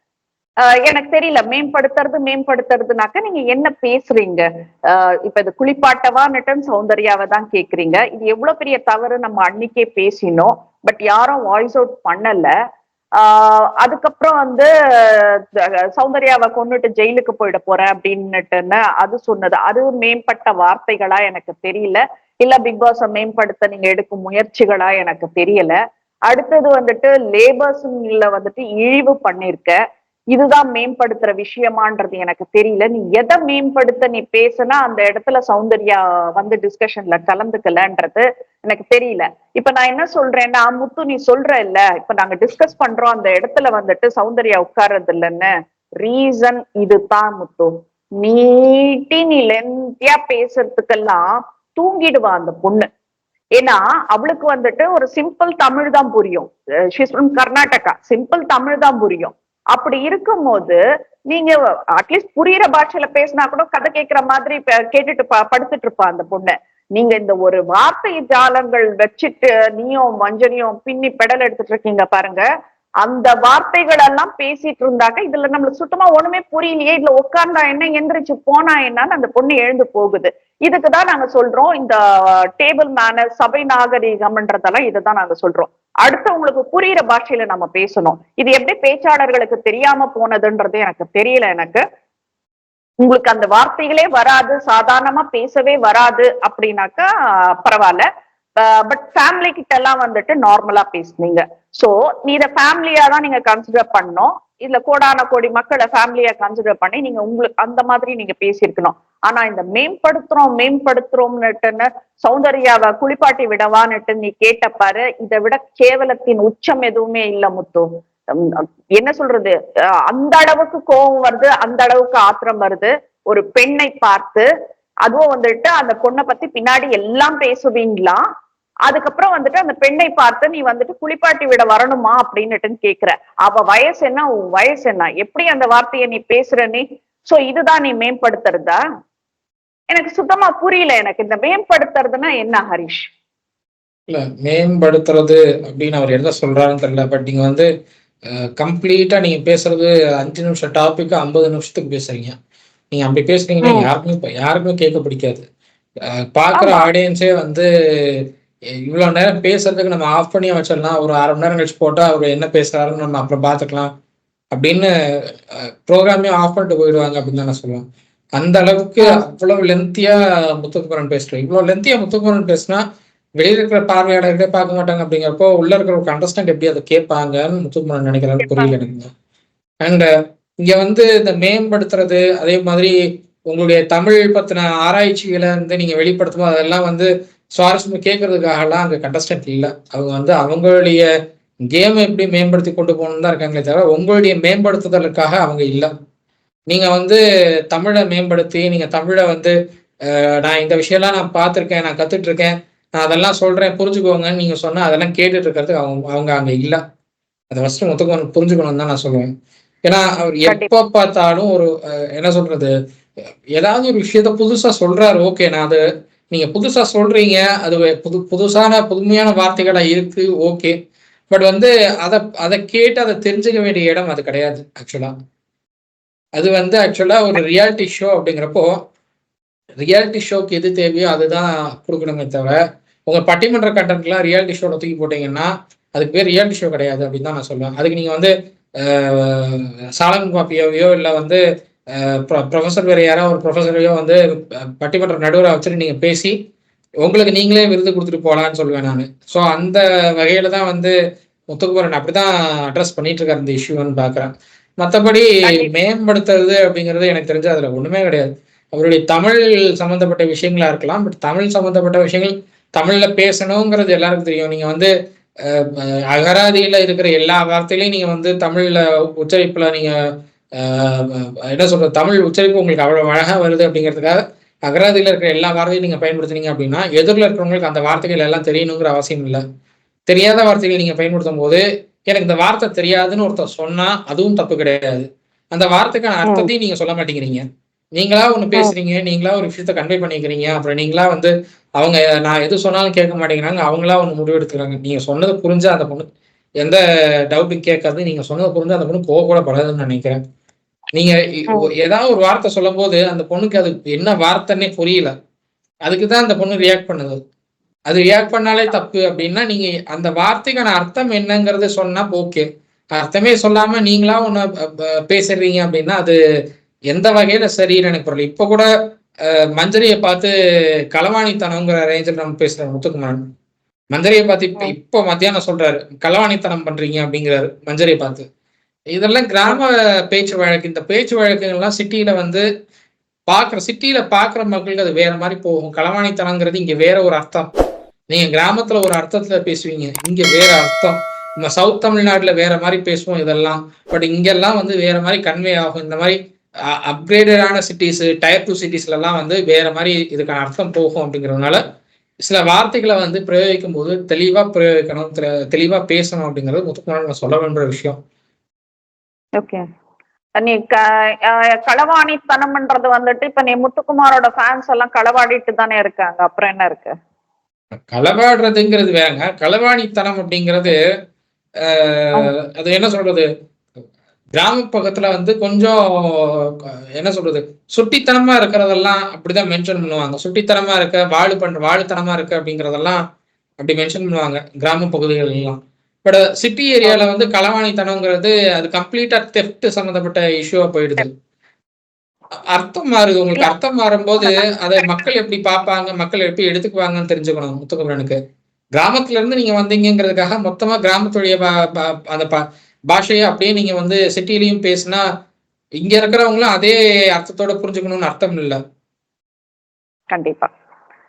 எனக்கு தெரியல, மேம்படுத்துறதுனாக்க நீங்க என்ன பேசுறீங்க? இப்ப இது குளிப்பாட்டவான்னுட்டு சௌந்தர்யாவை தான் கேக்குறீங்க. இது எவ்வளவு பெரிய தவறு நம்ம அன்னைக்கே பேசினோம். பட் யாரும் வாய்ஸ் அவுட் பண்ணல. அதுக்கப்புறம் வந்து சௌந்தர்யாவை கொண்டுட்டு ஜெயிலுக்கு போயிட போறேன் அப்படின்னுட்டுன்னு அது சொன்னது. அது மேம்பட்ட வார்த்தைகளா எனக்கு தெரியல. இல்ல பிக் பாஸ மேம்படுத்த நீங்க எடுக்கும் முயற்சிகளா எனக்கு தெரியல. அடுத்தது வந்துட்டு லேபர்ஸ்ல வந்துட்டு இழிவு பண்ணிருக்க. இதுதான் மேம்படுத்துற விஷயமான்றது எனக்கு தெரியல. நீ எதை மேம்படுத்த நீ பேசுனா அந்த இடத்துல சௌந்தர்யா வந்து டிஸ்கஷன்ல கலந்துக்கலன்றது எனக்கு தெரியல. இப்ப நான் என்ன சொல்றேன்னா, முத்து நீ சொல்ற இல்ல, இப்ப நாங்க டிஸ்கஸ் பண்றோம் அந்த இடத்துல வந்துட்டு சௌந்தர்யா உட்கார்றது இல்லைன்னு. ரீசன் இதுதான் முத்து. நீ லென்த்தியா பேசுறதுக்கெல்லாம் தூங்கிடுவா அந்த பொண்ணு. ஏன்னா அவளுக்கு வந்துட்டு ஒரு சிம்பிள் தமிழ் தான் புரியும். She's from Karnataka, simple Tamil தான் புரியும். அப்படி இருக்கும் போது நீங்க அட்லீஸ்ட் புரியுற பாஷையில பேசினா கூட கதை கேட்கிற மாதிரி கேட்டுட்டு படுத்துட்டு இருப்பா அந்த பொண்ணு. நீங்க இந்த ஒரு வார்த்தை ஜாலங்கள் வச்சுட்டு நீயும் மஞ்சனியும் பின்னி பெடல் எடுத்துட்டு இருக்கீங்க பாருங்க. அந்த வார்த்தைகள் எல்லாம் பேசிட்டு இருந்தாக்க இதுல நம்மளுக்கு சுத்தமா ஒண்ணுமே புரியலையே. இதுல உட்கார்ந்தா என்ன, எந்திரிச்சு போனா என்னன்னு அந்த பொண்ணு எழுந்து போகுது. இதுக்குதான் நாங்க சொல்றோம் இந்த டேபிள் மேனர், சபை நாகரிகம்ன்றதெல்லாம் இதுதான் நாங்க சொல்றோம். அடுத்து உங்களுக்கு புரியுற பாஷையில நம்ம பேசணும். இது எப்படி பேச்சாளர்களுக்கு தெரியாம போனதுன்றது எனக்கு தெரியல. எனக்கு உங்களுக்கு அந்த வார்த்தைகளே வராது, சாதாரணமா பேசவே வராது அப்படின்னாக்கா பரவாயில்ல. பட் ஃபேமிலி கிட்ட எல்லாம் வந்துட்டு நார்மலா பேசுனீங்க. சோ நீ இத ஃபேமிலியா தான் நீங்க கன்சிடர் பண்ணணும். இதுல கோடான கோடி மக்களை ஃபேமிலியா கன்சிடர் பண்ணி நீங்க உங்களுக்கு அந்த மாதிரி நீங்க பேசியிருக்கணும். ஆனா இந்த மேம்படுத்துறோம்னுட்டுன்னு சௌந்தர்யாவை குளிப்பாட்டி விடவான்னுட்டு நீ கேட்ட பாரு, இதை விட கேவலத்தின் உச்சம் எதுவுமே இல்ல முத்து. என்ன சொல்றது, அந்த அளவுக்கு கோபம் வருது, அந்த அளவுக்கு ஆத்திரம் வருது ஒரு பெண்ணை பார்த்து. அதுவும் வந்துட்டு அந்த பொண்ணை பத்தி பின்னாடி எல்லாம் பேசுவீங்களா, அதுக்கப்புறம் வந்துட்டு அந்த பெண்ணை பார்த்து நீ வந்துட்டு குளிப்பாட்டி விட வரணுமா அப்படின்னுட்டு கேக்குற. அவ வயசு என்ன, உன் வயசு என்ன, எப்படி அந்த வார்த்தையை நீ பேசுற நீ? சோ இதுதான் நீ மேம்படுத்துறதா? எனக்கு சுத்தமா புரியல. எனக்கு இந்த மேம்படுத்துறதுன்னா என்ன ஹரிஷ்? இல்ல மேம்படுத்துறது அப்படின்னு அவர் என்ன சொல்றாருன்னு தெரியல. பட் நீங்க வந்து கம்ப்ளீட்டா நீங்க பேசுறது 5 நிமிஷம் டாபிக் 50 நிமிஷத்துக்கு பேசுறீங்க. நீங்க அப்படி பேசுனீங்கன்னா யாருக்குமே கேட்க பிடிக்காது. பாக்குற ஆடியன்ஸே வந்து இவ்வளவு நேரம் பேசுறதுக்கு நம்ம ஆஃப் பண்ணி வச்சிடலாம், ஒரு 1/2 மணி நேரம் கழிச்சு போட்டா அவர் என்ன பேசுறாருன்னு நம்ம அப்புறம் பாத்துக்கலாம் அப்படின்னு ப்ரோக்ராமே ஆஃப் பண்ணிட்டு போயிடுவாங்க அப்படின்னு தான் நான் சொல்லுவேன். அந்த அளவுக்கு அவ்வளவு லென்த்தியா முத்துக்குமரன் பேசுறேன். இவ்வளவு லென்த்தியா முத்துக்குமரன் பேசினா வெளியில இருக்கிற பார்வையாளர்களே பார்க்க மாட்டாங்க. அப்படிங்கிறப்போ உள்ள இருக்கிற ஒரு அண்டர்ஸ்டாண்ட் எப்படி அதை கேட்பாங்கன்னு முத்துக்குமரன் நினைக்கிறாரு புரியல எனக்கு. அண்ட் இங்க வந்து இந்த மேம்படுத்துறது, அதே மாதிரி உங்களுடைய தமிழ் பத்தின ஆராய்ச்சிகளை வந்து நீங்க வெளிப்படுத்தும் அதெல்லாம் வந்து சுவாரஸ்யமா கேட்கறதுக்காகலாம் அங்க கண்டஸ்டன்ட் இல்லை. அவங்க வந்து அவங்களுடைய கேமை எப்படி மேம்படுத்தி கொண்டு போகணும்னு தான் இருக்காங்களே தவிர உங்களுடைய மேம்படுத்துதலுக்காக அவங்க இல்லை. நீங்க வந்து தமிழை மேம்படுத்தி நீங்க தமிழை வந்து நான் இந்த விஷயம்லாம் நான் பார்த்துருக்கேன், நான் கத்துட்டு இருக்கேன், நான் அதெல்லாம் சொல்றேன் புரிஞ்சுக்கோங்கன்னு நீங்க சொன்னா அதெல்லாம் கேட்டுட்டு இருக்கிறதுக்கு அவங்க அவங்க அங்க இல்லை. அதை ஃபர்ஸ்ட் மொத்தம் புரிஞ்சுக்கணும்னு தான் நான் சொல்லுவேன். ஏன்னா அவர் எப்ப பார்த்தாலும் ஒரு என்ன சொல்றது, ஏதாவது ஒரு விஷயத்த புதுசா சொல்றாரு. ஓகே, நான் அது நீங்க புதுசா சொல்றீங்க, அது புதுசான புதுமையான வார்த்தைகளா இருக்கு. ஓகே, பட் வந்து அதை கேட்டு அதை தெரிஞ்சுக்க வேண்டிய இடம் அது கிடையாது. ஆக்சுவலா அது வந்து ஆக்சுவலா ஒரு ரியாலிட்டி ஷோ அப்படிங்கிறப்போ ரியாலிட்டி ஷோக்கு எது தேவையோ அதுதான் கொடுக்கணுமே தவிர உங்க பட்டிமன்ற கண்டென்ட்லாம் ரியாலிட்டி ஷோல தூக்கி போட்டீங்கன்னா அதுக்கு பேர் ரியாலிட்டி ஷோ கிடையாது அப்படின்னு தான் நான் சொல்லுவேன். அதுக்கு நீங்க வந்து சாலமன் பாப்பியாவையோ இல்லை வந்து ப்ரொஃபஸர் வேற யாரோ ஒரு ப்ரொஃபஸரையோ வந்து பட்டிமன்ற நடுவரை வச்சுட்டு நீங்க பேசி உங்களுக்கு நீங்களே விருது கொடுத்துட்டு போகலான்னு சொல்லுவேன் நான். ஸோ அந்த வகையில தான் வந்து முத்துக்குமரன் அப்படிதான் அட்ரஸ் பண்ணிட்டு இருக்காரு இந்த இஷ்யூன்னு பாக்குறேன். மற்றபடி மேம்படுத்துறது அப்படிங்கிறது எனக்கு தெரிஞ்சு அதுல ஒண்ணுமே கிடையாது. அவருடைய தமிழ் சம்பந்தப்பட்ட விஷயங்களா இருக்கலாம், பட் தமிழ் சம்பந்தப்பட்ட விஷயங்கள் தமிழ்ல பேசணுங்கிறது எல்லாருக்கும் தெரியும். நீங்க வந்து அகராதியில இருக்கிற எல்லா வார்த்தையிலையும் நீங்க வந்து தமிழ்ல உச்சரிப்புல நீங்க என்ன சொல்றது, தமிழ் உச்சரிப்பு உங்களுக்கு அவ்வளவு அழகா வருது அப்படிங்கிறதுக்காக அகராதியில இருக்கிற எல்லா வார்த்தையும் நீங்க பயன்படுத்தினீங்க அப்படின்னா எதிரில் இருக்கிறவங்களுக்கு அந்த வார்த்தைகள் எல்லாம் தெரியணுங்கிற அவசியம் இல்லை. தெரியாத வார்த்தைகள் நீங்க பயன்படுத்தும் போது எனக்கு இந்த வார்த்தை தெரியாதுன்னு ஒருத்தர் சொன்னா அதுவும் தப்பு கிடையாது. அந்த வார்த்தைக்கான அர்த்தத்தையும் நீங்க சொல்ல மாட்டேங்கிறீங்க. நீங்களா ஒண்ணு பேசுறீங்க, நீங்களா ஒரு விஷயத்த கன்வே பண்ணிக்கிறீங்க, அப்புறம் நீங்களா வந்து அவங்க நான் எது சொன்னாலும் கேட்க மாட்டேங்கிறாங்க, அவங்களா ஒண்ணு முடிவு எடுத்துக்கிறாங்க. நீங்க சொன்னது புரிஞ்சா அந்த பொண்ணு எந்த டவுட்டும் கேட்காது, நீங்க சொன்னது புரிஞ்சா அந்த பொண்ணு கூட படாதுன்னு நினைக்கிறேன். நீங்க ஏதாவது ஒரு வார்த்தை சொல்லும் போது அந்த பொண்ணுக்கு அது என்ன வார்த்தைன்னே புரியல, அதுக்குதான் அந்த பொண்ணு ரியாக்ட் பண்ணுது. அது ரியாக்ட் பண்ணாலே தப்பு அப்படின்னா நீங்க அந்த வார்த்தைக்கான அர்த்தம் என்னங்கிறத சொன்னா ஓகே. அர்த்தமே சொல்லாம நீங்களா ஒண்ணு பேசுறீங்க அப்படின்னா அது எந்த வகையில சரின்னு எனக்கு புரியல. இப்ப கூட மஞ்சரியை பார்த்து களவாணித்தனம்ங்கிற ரேஞ்சில் நம்ம பேசுறோம். முத்துக்குமாரன் மஞ்சரியை பார்த்து இப்ப மத்தியானம் சொல்றாரு களவாணித்தனம் பண்றீங்க அப்படிங்கிறாரு மஞ்சரியை பார்த்து. இதெல்லாம் கிராம பேச்சு வழக்கு. இந்த பேச்சு வழக்குகள்லாம் சிட்டியில வந்து சிட்டியில பாக்குற மக்களுக்கு அது வேற மாதிரி போகும். களவாணித்தனங்கிறது இங்க வேற ஒரு அர்த்தம். நீங்க கிராமத்துல ஒரு அர்த்தத்துல பேசுவீங்க, இங்க வேற அர்த்தம். நம்ம சவுத் தமிழ்நாட்டுல வேற மாதிரி பேசுவோம் இதெல்லாம், பட் இங்கெல்லாம் வந்து வேற மாதிரி கன்வே ஆகும். இந்த மாதிரி அப்கிரேடடான சிட்டிஸ், டயர் 2 சிட்டிஸ்ல எல்லாம் வந்து வேற மாதிரி இதுக்கான அர்த்தம் போகும். அப்படிங்கிறதுனால சில வார்த்தைகளை வந்து பிரயோகிக்கும் போது தெளிவா பிரயோகிக்கணும், தெளிவா பேசணும் அப்படிங்கிறது முத்துக்குமாரன் சொல்ல வேண்டிய விஷயம். ஓகே, நீ களவாணித்தனம்ன்றது வந்துட்டு இப்ப நீ முத்துக்குமாரோட ஃபேன்ஸ் எல்லாம் களவாடிட்டு தானே இருக்காங்க, அப்புறம் என்ன இருக்கு? களவாடுறதுங்கிறது வேறங்க, களவாணித்தனம் அப்படிங்கிறது அது என்ன சொல்றது, கிராம பக்கத்துல வந்து கொஞ்சம் என்ன சொல்றது சுட்டித்தனமா இருக்கிறதெல்லாம் அப்படிதான் மென்ஷன் பண்ணுவாங்க. சுட்டித்தனமா இருக்க வாழுத்தனமா இருக்கு அப்படிங்கிறதெல்லாம் அப்படி மென்ஷன் பண்ணுவாங்க கிராம பகுதிகள் எல்லாம். பட் சிட்டி ஏரியால வந்து களவாணித்தனங்கிறது அது கம்ப்ளீட்டா தெஃப்ட் சம்பந்தப்பட்ட இஷ்யூவா போயிடுது. அர்த்தம் மாறுது. உங்களுக்கு அர்த்தம் மாறும்போது அதை மக்கள் எப்படி பார்ப்பாங்க, மக்கள் எப்படி எடுத்துக்குவாங்கன்னு தெரிஞ்சுக்கணும். முத்துக்குமரனுக்கு கிராமத்துல இருந்து நீங்க வந்தீங்கிறதுக்காக மொத்தமா கிராமத்துடைய அந்த பாஷையை அப்படியே நீங்க வந்து சிட்டிலையும் பேசினா இங்க இருக்கிறவங்களும் அதே அர்த்தத்தோட புரிஞ்சுக்கணும்னு அர்த்தம் இல்ல. கண்டிப்பா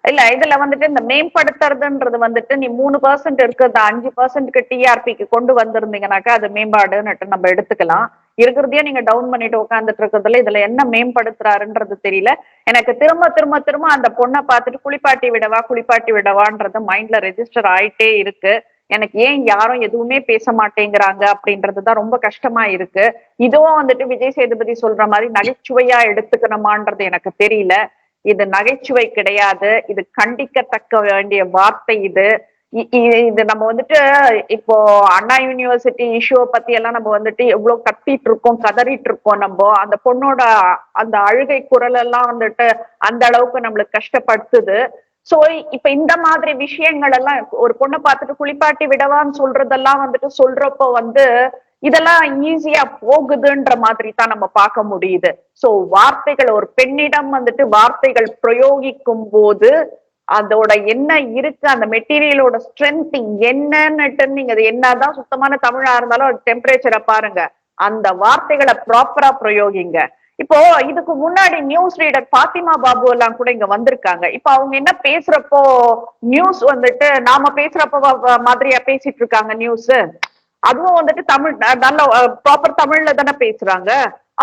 இல்ல. இதுல வந்துட்டு இந்த மேம்படுத்துறதுன்றது வந்துட்டு நீ 3% இருக்கிறத 5%க்கு டிஆர்பிக்கு கொண்டு வந்திருந்தீங்கன்னாக்கா அது மேம்பாடுன்னுட்டு நம்ம எடுத்துக்கலாம். இருக்கிறதையே நீங்க டவுன் பண்ணிட்டு உட்காந்துட்டு இருக்கிறதுல இதுல என்ன மேம்படுத்துறாருன்றது தெரியல எனக்கு. திரும்ப திரும்ப திரும்ப அந்த பொண்ணை பார்த்துட்டு குளிப்பாட்டி விடவான்றது மைண்ட்ல ரெஜிஸ்டர் ஆயிட்டே இருக்கு. எனக்கு ஏன் யாரும் எதுவுமே பேச மாட்டேங்கிறாங்க அப்படின்றதுதான் ரொம்ப கஷ்டமா இருக்கு. இதுவும் வந்துட்டு விஜய் சேதுபதி சொல்ற மாதிரி நகைச்சுவையா எடுத்துக்கணுமான்றது எனக்கு தெரியல. இது நகைச்சுவை கிடையாது, இது கண்டிக்கத்தக்க வேண்டிய வார்த்தை. இது நம்ம வந்துட்டு இப்போ அண்ணா யூனிவர்சிட்டி இஷ்யூ பத்தி எல்லாம் நம்ம வந்துட்டு எவ்வளவு கத்திட்டு இருக்கோம், கதறிட்டு இருக்கோம். நம்ம அந்த பொண்ணோட அந்த அழுகை குரல் எல்லாம் வந்துட்டு அந்த அளவுக்கு நம்மளுக்கு கஷ்டப்படுத்துது. சோ இப்ப இந்த மாதிரி விஷயங்கள் எல்லாம் ஒரு பொண்ணை பார்த்துட்டு குளிப்பாட்டி விடவான்னு சொல்றதெல்லாம் வந்துட்டு சொல்றப்போ வந்து இதெல்லாம் ஈஸியா போகுதுன்ற மாதிரி தான் நம்ம பார்க்க முடியுது. சோ வார்த்தைகள் ஒரு பெண்ணிடம் வந்துட்டு வார்த்தைகள் பிரயோகிக்கும் போது அதோட என்ன இருக்கு, அந்த மெட்டீரியலோட ஸ்ட்ரென்த் என்னன்னுட்டு நீங்க அது என்னதான் சுத்தமான தமிழா இருந்தாலும் டெம்பரேச்சரை பாருங்க, அந்த வார்த்தைகளை ப்ராப்பரா பிரயோகிங்க. இப்போ இதுக்கு முன்னாடி நியூஸ் ரீடர் பாத்திமா பாபு எல்லாம் கூட இங்க வந்திருக்காங்க. இப்ப அவங்க என்ன பேசுறப்போ நியூஸ் வந்துட்டு நாம பேசுறப்போ மாதிரியா பேசிட்டு இருக்காங்க நியூஸ். அதுவும் வந்துட்டு தமிழ் நல்ல ப்ராப்பர் தமிழ்ல தானே பேசுறாங்க.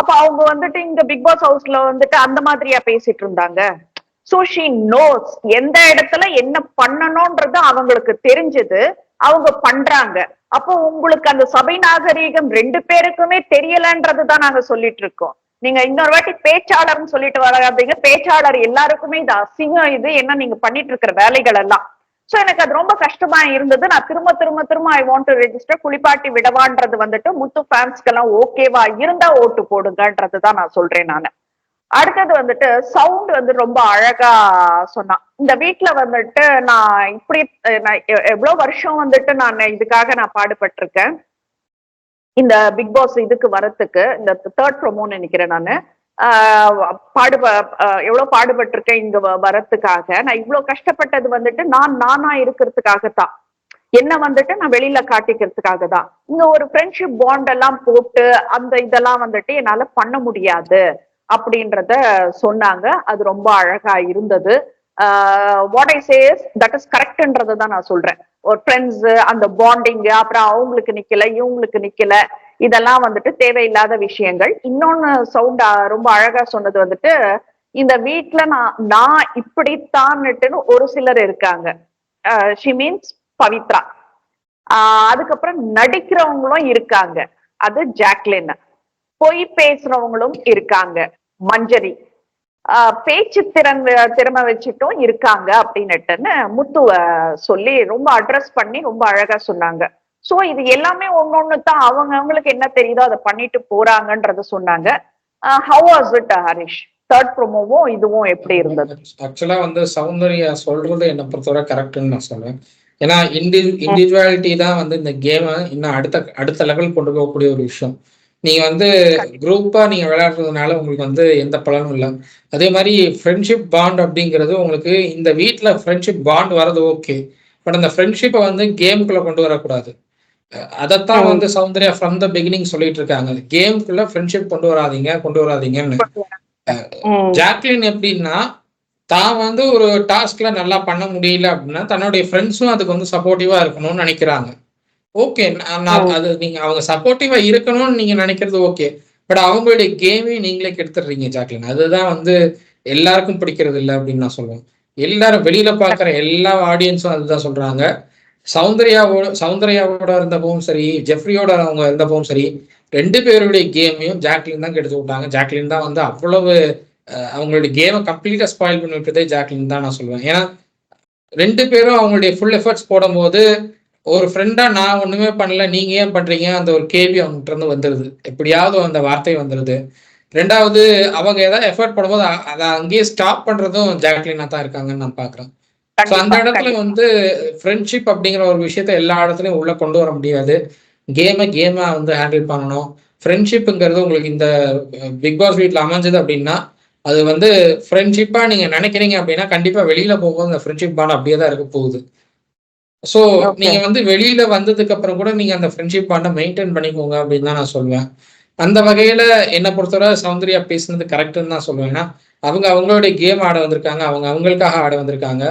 அப்ப அவங்க வந்துட்டு இங்க பிக் பாஸ் ஹவுஸ்ல வந்துட்டு அந்த மாதிரியா பேசிட்டு இருந்தாங்க. சோ ஷி நோஸ் எந்த இடத்துல என்ன பண்ணணும்ன்றது அவங்களுக்கு தெரிஞ்சது, அவங்க பண்றாங்க. அப்போ உங்களுக்கு அந்த சபை நாகரீகம் 2 பேருக்குமே தெரியலன்றதுதான் நாங்க சொல்லிட்டு இருக்கோம். நீங்க இன்னொரு வாட்டி பேச்சாளர்னு சொல்லிட்டு வராதீங்க. பேச்சாளர் எல்லாருக்குமே இது அசிங்கம். இது என்ன நீங்க பண்ணிட்டு இருக்கிற வேலைகள் எல்லாம். சோ எனக்கு அது ரொம்ப கஷ்டமா இருந்தது. நான் திரும்ப திரும்ப திரும்ப ஐ வாண்ட் டு ரெஜிஸ்டர் குளிப்பாட்டி விடவான்றது வந்துட்டு முத்து ஃபேன்ஸ்க்கு எல்லாம் ஓகேவா இருந்தா ஓட்டு போடுங்கன்றதுதான் நான் சொல்றேன் நானு. அடுத்தது வந்துட்டு சவுண்ட் வந்து ரொம்ப அழகா சொன்னான். இந்த வீட்டுல வந்துட்டு நான் இப்படி நான் எவ்வளவு வருஷம் வந்துட்டு நான் இதுக்காக நான் பாடுபட்டிருக்கேன். இந்த பிக் பாஸ் இதுக்கு வரத்துக்கு இந்த 3rd ப்ரோமோன்னு நினைக்கிறேன் நானு. எவ்வளவு பாடுபட்டிருக்கேன் இங்க வரத்துக்காக. நான் இவ்வளவு கஷ்டப்பட்டது வந்துட்டு நானா இருக்கிறதுக்காகத்தான். என்ன வந்துட்டு நான் வெளியில காட்டிக்கிறதுக்காக தான். இங்க ஒரு ஃப்ரெண்ட்ஷிப் பாண்ட் எல்லாம் போட்டு அந்த இதெல்லாம் வந்துட்டு என்னால பண்ண முடியாது அப்படின்றத சொன்னாங்க. அது ரொம்ப அழகா இருந்தது. What I says that is கரெக்ட்ன்றதை தான் நான் சொல்றேன். ஒரு ஃப்ரெண்ட்ஸ் அந்த பாண்டிங், அப்புறம் அவங்களுக்கு நிக்கல இவங்களுக்கு நிக்கல, இதெல்லாம் வந்துட்டு தேவையில்லாத விஷயங்கள். இன்னொன்னு சவுண்ட் ரொம்ப அழகா சொன்னது வந்துட்டு, இந்த வீட்டுல நான் இப்படித்தான்னுட்டுன்னு ஒரு சிலர் இருக்காங்க. She means Pavithra. அதுக்கப்புறம் நடிக்கிறவங்களும் இருக்காங்க, அது ஜாக்லின். பொய் பேசுறவங்களும் இருக்காங்க, மஞ்சரி. பேச்சு திறமை வச்சுட்டும் இருக்காங்க அப்படின்னுட்டுன்னு முத்துவ சொல்லி ரொம்ப அட்ரஸ் பண்ணி ரொம்ப அழகா சொன்னாங்க. சோ இது எல்லாமே ஒன்னொன்னு தான் அவங்களுக்கு என்ன தெரியுதோ அதை பண்ணிட்டு போறாங்கன்றத சொன்னாங்க. How was it Harish? 3rd ப்ரோமோவும் இதுவும் எப்படி இருந்தது? ஆக்சுவலா வந்து சௌந்தர்யா சொல்றது என்னை பொறுத்தவரை கரெக்ட்னு நான் சொல்றேன். ஏன்னா இண்டிவிஜுவாலிட்டி தான் வந்து இந்த கேமை இன்னும் அடுத்த லெவல் கொண்டு போகக்கூடிய ஒரு விஷயம். நீங்க வந்து குரூப்பா நீங்க விளையாடுறதுனால உங்களுக்கு வந்து எந்த பலனும் இல்லை. அதே மாதிரி ஃப்ரெண்ட்ஷிப் பாண்ட் அப்படிங்கிறது உங்களுக்கு இந்த வீட்டுல ஃப்ரெண்ட்ஷிப் பாண்ட் வர்றது ஓகே. பட் அந்த ஃப்ரெண்ட்ஷிப்பை வந்து கேமுக்குள்ள கொண்டு வரக்கூடாது. அதைத்தான் வந்து சௌந்தர்யா ஃப்ரம் த பிகினிங் சொல்லிட்டு இருக்காங்க. கேமுக்குள்ள ஃப்ரெண்ட்ஷிப் கொண்டு வராதீங்கன்னு. ஜாக்லின் எப்படின்னா, தான் வந்து ஒரு டாஸ்க்ல நல்லா பண்ண முடியல அப்படின்னா தன்னுடைய ஃப்ரெண்ட்ஸும் அதுக்கு வந்து சப்போர்ட்டிவா இருக்கணும்னு நினைக்கிறாங்க. ஓகே, அது நீங்க அவங்க சப்போர்ட்டிவா இருக்கணும்னு நீங்க நினைக்கிறது ஓகே. பட் அவங்களுடைய கேமையும் நீங்களே கெடுத்துடுறீங்க ஜாக்லின். அதுதான் வந்து எல்லாருக்கும் பிடிக்கிறது இல்லை அப்படின்னு நான் சொல்லுவேன். எல்லாரும் வெளியில பாக்குற எல்லா ஆடியன்ஸும் அதுதான் சொல்றாங்க. சௌந்தர்யாவோட இருந்தப்பவும் சரி, ஜெஃப்ரியோட அவங்க இருந்தப்பவும் சரி, 2 பேருடைய கேமையும் ஜாக்லின் தான் கெடுத்து விட்டாங்க. ஜாக்லின் தான் வந்து அவ்வளவு அவங்களுடைய கேமை கம்ப்ளீட்டா ஸ்பாயில் பண்ணி விட்டதே ஜாக்லின் தான் நான் சொல்லுவேன். ஏன்னா 2 பேரும் அவங்களுடைய ஃபுல் எஃபர்ட்ஸ் போடும்போது ஒரு ஃப்ரெண்டா நான் ஒண்ணுமே பண்ணல, நீங்க ஏன் பண்றீங்க, அந்த ஒரு கேள்வி அவங்ககிட்ட இருந்து வந்துருது. எப்படியாவது அந்த வார்த்தை வந்துருது. 2வது அவங்க ஏதாவது எஃபர்ட் போடும்போது அதை அங்கேயே ஸ்டாப் பண்றதும் ஜாக்லினா தான் இருக்காங்கன்னு நான் பாக்குறேன். ஸோ அந்த இடத்துல வந்து ஃப்ரெண்ட்ஷிப் அப்படிங்கிற ஒரு விஷயத்த எல்லா இடத்துலையும் உள்ள கொண்டு வர முடியாது. கேமை வந்து ஹேண்டில் பண்ணணும். ஃப்ரெண்ட்ஷிப்புங்கிறது உங்களுக்கு இந்த பிக் பாஸ் வீட்டில் அமைஞ்சது அப்படின்னா அது வந்து ஃப்ரெண்ட்ஷிப்பா நீங்க நினைக்கிறீங்க அப்படின்னா கண்டிப்பா வெளியில போகும்போது அந்த ஃப்ரெண்ட்ஷிப் பாண்ட் அப்படியே தான் இருக்க போகுது. ஸோ நீங்க வந்து வெளியில வந்ததுக்கு அப்புறம் கூட நீங்க அந்த ஃப்ரெண்ட்ஷிப் பாண்டை மெயின்டைன் பண்ணிக்கோங்க அப்படின்னு தான் நான் சொல்லுவேன். அந்த வகையில என்னை பொறுத்தவரை சௌந்தர்யா பேசுனது கரெக்டுன்னு தான் சொல்லுவேன். ஏன்னா அவங்களுடைய கேம் ஆட வந்திருக்காங்க, அவங்களுக்காக ஆட வந்திருக்காங்க.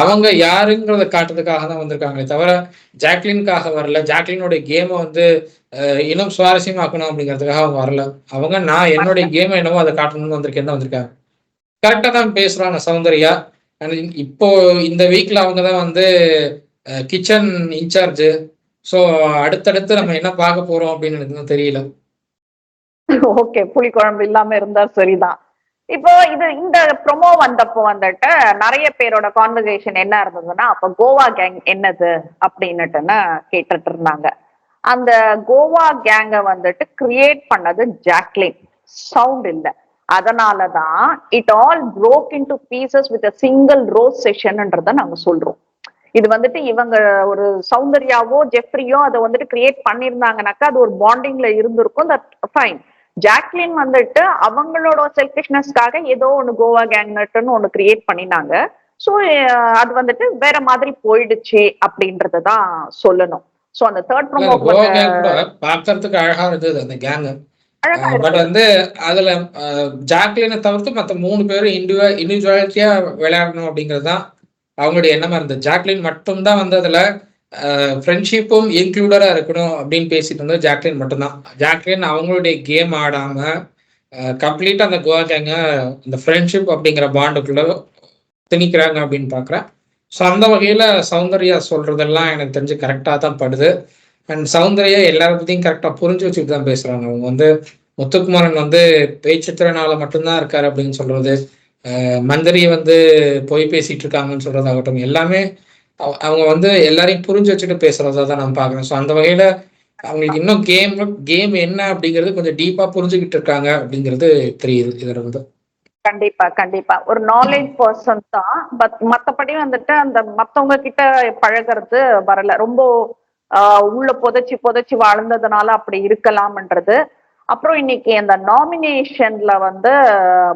அவங்க யாருங்கிறத காட்டுறதுக்காக தான் வந்திருக்காங்களே தவிர ஜாக்லினுக்காக வரல. ஜாக்லினுடைய கேமை வந்து இன்னும் சுவாரஸ்யமாக்கணும் அப்படிங்கிறதுக்காக அவங்க வரல. அவங்க நான் என்னுடைய கேமை என்னவோ அதை காட்டணும்னு வந்திருக்காங்க. கரெக்டா தான் பேசுறாங்க சௌந்தர்யா. இப்போ இந்த வீக்ல அவங்க தான் வந்து கிச்சன் இன்சார்ஜ். ஸோ அடுத்தடுத்து நம்ம என்ன பார்க்க போறோம் அப்படின்னு எனக்கு தெரியல. ஓகே, புளிக்குழம்பு இல்லாம இருந்தா சரிதான். இப்போ இந்த ப்ரோமோ வந்தப்போ வந்துட்டு நிறைய பேரோட கான்வர்சேஷன் என்ன இருந்ததுன்னா, அப்ப கோவா கேங் என்னது அப்படின்னுட்டுன்னு கேட்டுட்டு இருந்தாங்க. அந்த கோவா கேங்க வந்துட்டு கிரியேட் பண்ணது ஜாக்லின், சவுண்ட் இல்ல. அதனாலதான் it all broke into pieces with a single roast செஷன்ன்றத நாங்க சொல்றோம். இது வந்துட்டு இவங்க ஒரு சௌந்தர்யாவோ ஜெஃப்ரியோ அதை வந்துட்டு கிரியேட் பண்ணியிருந்தாங்கனாக்கா அது ஒரு பாண்டிங்ல இருந்திருக்கும். That fine. ஜாக்லின் வந்துட்டு அவங்களோட செல்ஃபிஷ்னஸ்க்காக ஏதோ ஒண்ணு கோவா கேங்னட்னு ஒண்ணு கிரியேட் பண்ணினாங்க. ஸோ அது வந்துட்டு வேற மாதிரி போயிடுச்சு அப்படின்றதான் சொல்லணும். ஸோ அந்த 3rd ப்ரோமோ பாக்குறதுக்கு அழகா இருந்தது அந்த கேங். அழகா பட் இருக்கு. வந்து அதுல ஜாக்லினை தவிர்த்து மற்ற 3 பேரும் இண்டிவிஜுவாலிட்டியா விளையாடணும் அப்படிங்கிறது தான் அவங்களுடைய எண்ணமா இருந்தது. ஜாக்லின் மட்டும்தான் வந்து அதுல ஃப்ரெண்ட்ஷிப்பும் இன்க்ளூடரா இருக்கணும் அப்படின்னு பேசிட்டு இருந்தது ஜாக்லின் மட்டும்தான். ஜாக்லின் அவங்களுடைய கேம் ஆடாம கம்ப்ளீட்டா அந்த கோவா கேங்க இந்த ஃப்ரெண்ட்ஷிப் அப்படிங்கிற பாண்டுக்குள்ள திணிக்கிறாங்க அப்படின்னு பாக்குறேன். ஸோ அந்த வகையில சௌந்தர்யா சொல்றதெல்லாம் எனக்கு தெரிஞ்சு கரெக்டா தான் படுது. அண்ட் சௌந்தர்யா எல்லார பத்தியும் கரெக்டா புரிஞ்சு வச்சுட்டு தான் பேசுறாங்க. அவங்க வந்து முத்துக்குமாரன் வந்து பேச்சுத்திறனால மட்டும்தான் இருக்காரு அப்படின்னு சொல்றது, மந்திரி வந்து பொய் பேசிட்டு இருக்காங்கன்னு சொல்றதாகட்டும், எல்லாமே அவங்க வந்து எல்லாரையும் புரிஞ்சு வச்சுட்டு பேசுறதா தான் நான் பாக்குறேன். ஸோ அந்த வகையில அவங்களுக்கு இன்னும் கேம் என்ன அப்படிங்கிறது கொஞ்சம் டீப்பா புரிஞ்சுக்கிட்டு இருக்காங்க அப்படிங்கிறது தெரியுது இதுல இருந்து. கண்டிப்பா கண்டிப்பா ஒரு நாலேஜ் பர்சன் தான். பட் மத்தபடி வந்துட்டு அந்த மத்தவங்க கிட்ட பழகிறது வரல. ரொம்ப உள்ள புதைச்சி புதைச்சி வாழ்ந்ததுனால அப்படி இருக்கலாம்ன்றது. அப்புறம் இன்னைக்கு அந்த நாமினேஷன்ல வந்து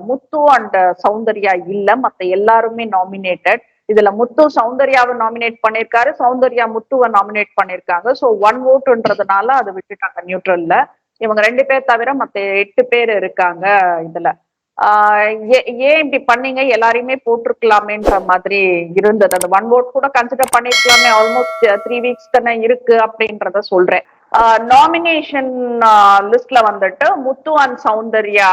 முத்து அண்ட் சௌந்தர்யா இல்ல, மத்த எல்லாருமே நாமினேட்டட். இதுல முத்து சௌந்தர்யாவை நாமினேட் பண்ணிருக்காரு, சௌந்தர்யா முத்துவை நாமினேட் பண்ணிருக்காங்க. ஸோ 1 voteன்றதுனால அதை விட்டுட்டாங்க நியூட்ரல்ல. இவங்க 2 பேர் தவிர மத்த 8 பேர் இருக்காங்க இதுல. ஏன் இப்படி பண்ணீங்க, எல்லாரையுமே போட்டிருக்கலாமேன்ற மாதிரி இருந்தது. அந்த 1 vote கூட கன்சிடர் பண்ணிருக்கலாமே, ஆல்மோஸ்ட் 3 weeks தானே இருக்கு அப்படின்றத சொல்றேன். நாமினேஷன் லிஸ்ட்ல வந்துட்டு முத்து அண்ட் சௌந்தர்யா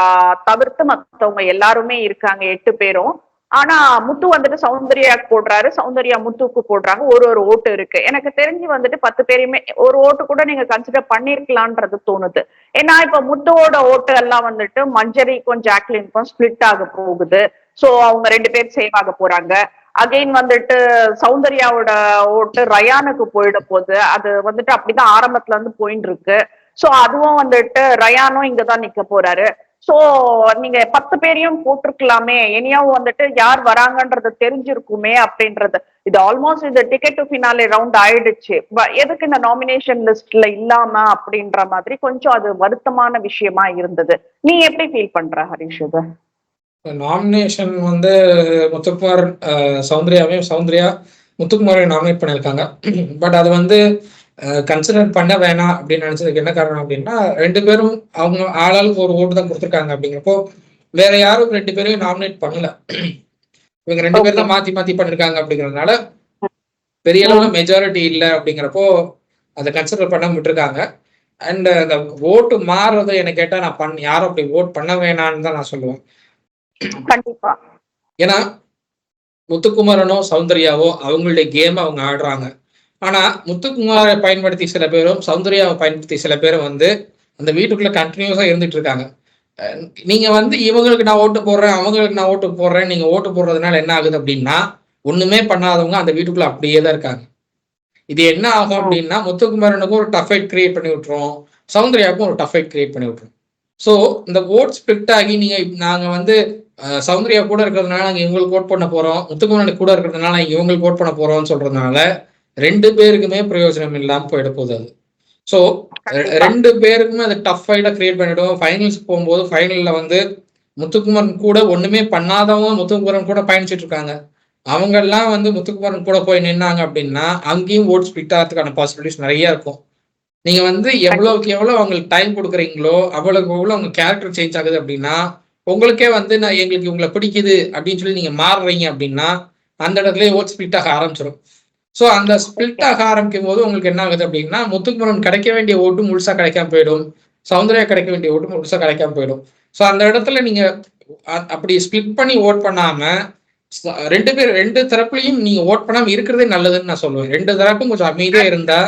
தவிர்த்து மத்தவங்க எல்லாருமே இருக்காங்க 8 பேரும். ஆனா முத்து வந்துட்டு சௌந்தர்யாக்கு போடுறாரு, சௌந்தர்யா முத்துக்கு போடுறாங்க. ஒரு ஓட்டு இருக்கு. எனக்கு தெரிஞ்சு வந்துட்டு 10 பேரையுமே ஒரு ஓட்டு கூட நீங்க கன்சிடர் பண்ணிருக்கலான்றது தோணுது. ஏன்னா இப்ப முத்துவோட ஓட்டு எல்லாம் வந்துட்டு மஞ்சரிக்கும் ஜாக்லினுக்கும் ஸ்பிளிட் ஆக போகுது. சோ அவங்க 2 பேர் சேவ் ஆக போறாங்க. அகைன் வந்துட்டு சௌந்தர்யாவோட ஓட்டு ரயானுக்கு போயிட போகுது. அது வந்துட்டு அப்படிதான் ஆரம்பத்துல இருந்து போயிட்டு இருக்கு. சோ அதுவும் வந்துட்டு ரயானும் இங்கதான் நிக்க போறாரு. சோ நீங்க 10 பேரையும் போட்டிருக்கலாமே, இனியாவும் வந்துட்டு யார் வராங்கன்றது தெரிஞ்சிருக்குமே அப்படின்றது. இது ஆல்மோஸ்ட் இந்த டிக்கெட் டு ஃபினாலே ரவுண்ட் ஆயிடுச்சு. எதுக்கு இந்த நாமினேஷன் லிஸ்ட்ல இல்லாம அப்படின்ற மாதிரி கொஞ்சம் அது வருத்தமான விஷயமா இருந்தது. நீ எப்படி ஃபீல் பண்ற ஹரிஷ் இது? நாமினேஷன் வந்து முத்துக்குமார் சௌந்தர்யா முத்துக்குமாரை நாமினேட் பண்ணியிருக்காங்க. பட் அது வந்து கன்சிடர் பண்ண வேணாம் அப்படின்னு நினைச்சதுக்கு என்ன காரணம் அப்படின்னா, 2 பேரும் அவங்க ஆளாளுக்கு ஒரு ஓட்டு தான் கொடுத்துருக்காங்க. அப்படிங்கிறப்போ வேற யாரும் 2 பேரையும் நாமினேட் பண்ணல. இவங்க 2 பேர் தான் மாத்தி மாத்தி பண்ணிருக்காங்க. அப்படிங்கிறதுனால பெரிய அளவுல மெஜாரிட்டி இல்லை அப்படிங்கிறப்போ அதை கன்சிடர் பண்ண விட்டுருக்காங்க. அண்ட் அந்த ஓட்டு மாறுறது எனக்கு கேட்டா நான் யாரும் அப்படி ஓட் பண்ண வேணான்னு தான் நான் சொல்லுவேன். கண்டிப்பா. ஏன்னா முத்துக்குமாரனோ சௌந்தர்யாவோ அவங்களுடைய கேம் அவங்க ஆடுறாங்க. ஆனா முத்துக்குமாரை பயன்படுத்தி சில பேரும் சௌந்தர்யாவை பயன்படுத்தி சில பேரும் வந்து அந்த வீட்டுக்குள்ள கண்டினியூஸா இருந்துட்டு இருக்காங்க. நீங்க வந்து இவங்களுக்கு நான் ஓட்டு போடுறேன், அவங்களுக்கு நான் ஓட்டு போடுறேன், நீங்க ஓட்டு போடுறதுனால என்ன ஆகுது அப்படின்னா, ஒண்ணுமே பண்ணாதவங்க அந்த வீட்டுக்குள்ள அப்படியே தான் இருக்காங்க. இது என்ன ஆகும் அப்படின்னா, முத்துக்குமாரனுக்கும் ஒரு டஃப் ஃபைட் கிரியேட் பண்ணி விட்டுரும், சௌந்தர்யாவுக்கும் ஒரு டஃப் ஃபைட் கிரியேட் பண்ணி விட்டுரும். ஸோ இந்த ஓட் ஸ்பிளிட் ஆகி நாங்க வந்து சௌந்தர்யா கூட இருக்கிறதுனால நாங்க இவங்களுக்கு ஓட் பண்ண போறோம், முத்துக்குமாரனுக்கு கூட இருக்கிறதுனால நாங்க இவங்களுக்கு ஓட் பண்ண போறோம்னு சொல்றதுனால 2 பேருக்குமே பிரயோஜனம் இல்லாம போயிட போகுது அது. ஸோ 2 பேருக்குமே அது டஃப் ஃபைட்டா கிரியேட் பண்ணிடும். ஃபைனல்ஸ் போகும்போது ஃபைனல்ல வந்து முத்துக்குமாரன் கூட ஒண்ணுமே பண்ணாதவங்க முத்துக்குமாரன் கூட பயணிச்சுட்டு இருக்காங்க. அவங்க எல்லாம் வந்து முத்துக்குமாரன் கூட போய் நின்னாங்க அப்படின்னா அங்கேயும் ஓட் ஸ்பிளிட் ஆகிறதுக்கான பாசிபிலிட்டிஸ் நிறைய இருக்கும். நீங்க வந்து எவ்வளவுக்கு எவ்வளவு அவங்களுக்கு டைம் கொடுக்குறீங்களோ அவ்வளவுக்கு எவ்வளவு அவங்க கேரக்டர் சேஞ்ச் ஆகுது அப்படின்னா, உங்களுக்கே வந்து நான் எங்களுக்கு இவங்களை பிடிக்குது அப்படின்னு சொல்லி நீங்க மாறுறீங்க அப்படின்னா அந்த இடத்துலயே ஓட் ஸ்பிளிட் ஆக ஆரம்பிச்சிடும். ஸோ அந்த ஸ்பிளிட் ஆக ஆரம்பிக்கும் போது உங்களுக்கு என்ன ஆகுது அப்படின்னா, முத்துக்குமரன் கிடைக்க வேண்டிய ஓட்டு முழுசா கிடைக்காம போயிடும், சௌந்தர்யா கிடைக்க வேண்டிய ஓட்டு முழுசா கிடைக்காம போயிடும். ஸோ அந்த இடத்துல நீங்க அப்படி ஸ்பிளிட் பண்ணி ஓட் பண்ணாம 2 தரப்புலையும் நீங்க ஓட் பண்ணாம இருக்கிறதே நல்லதுன்னு நான் சொல்லுவேன். 2 தரப்பும் கொஞ்சம் அமைதியா இருந்தா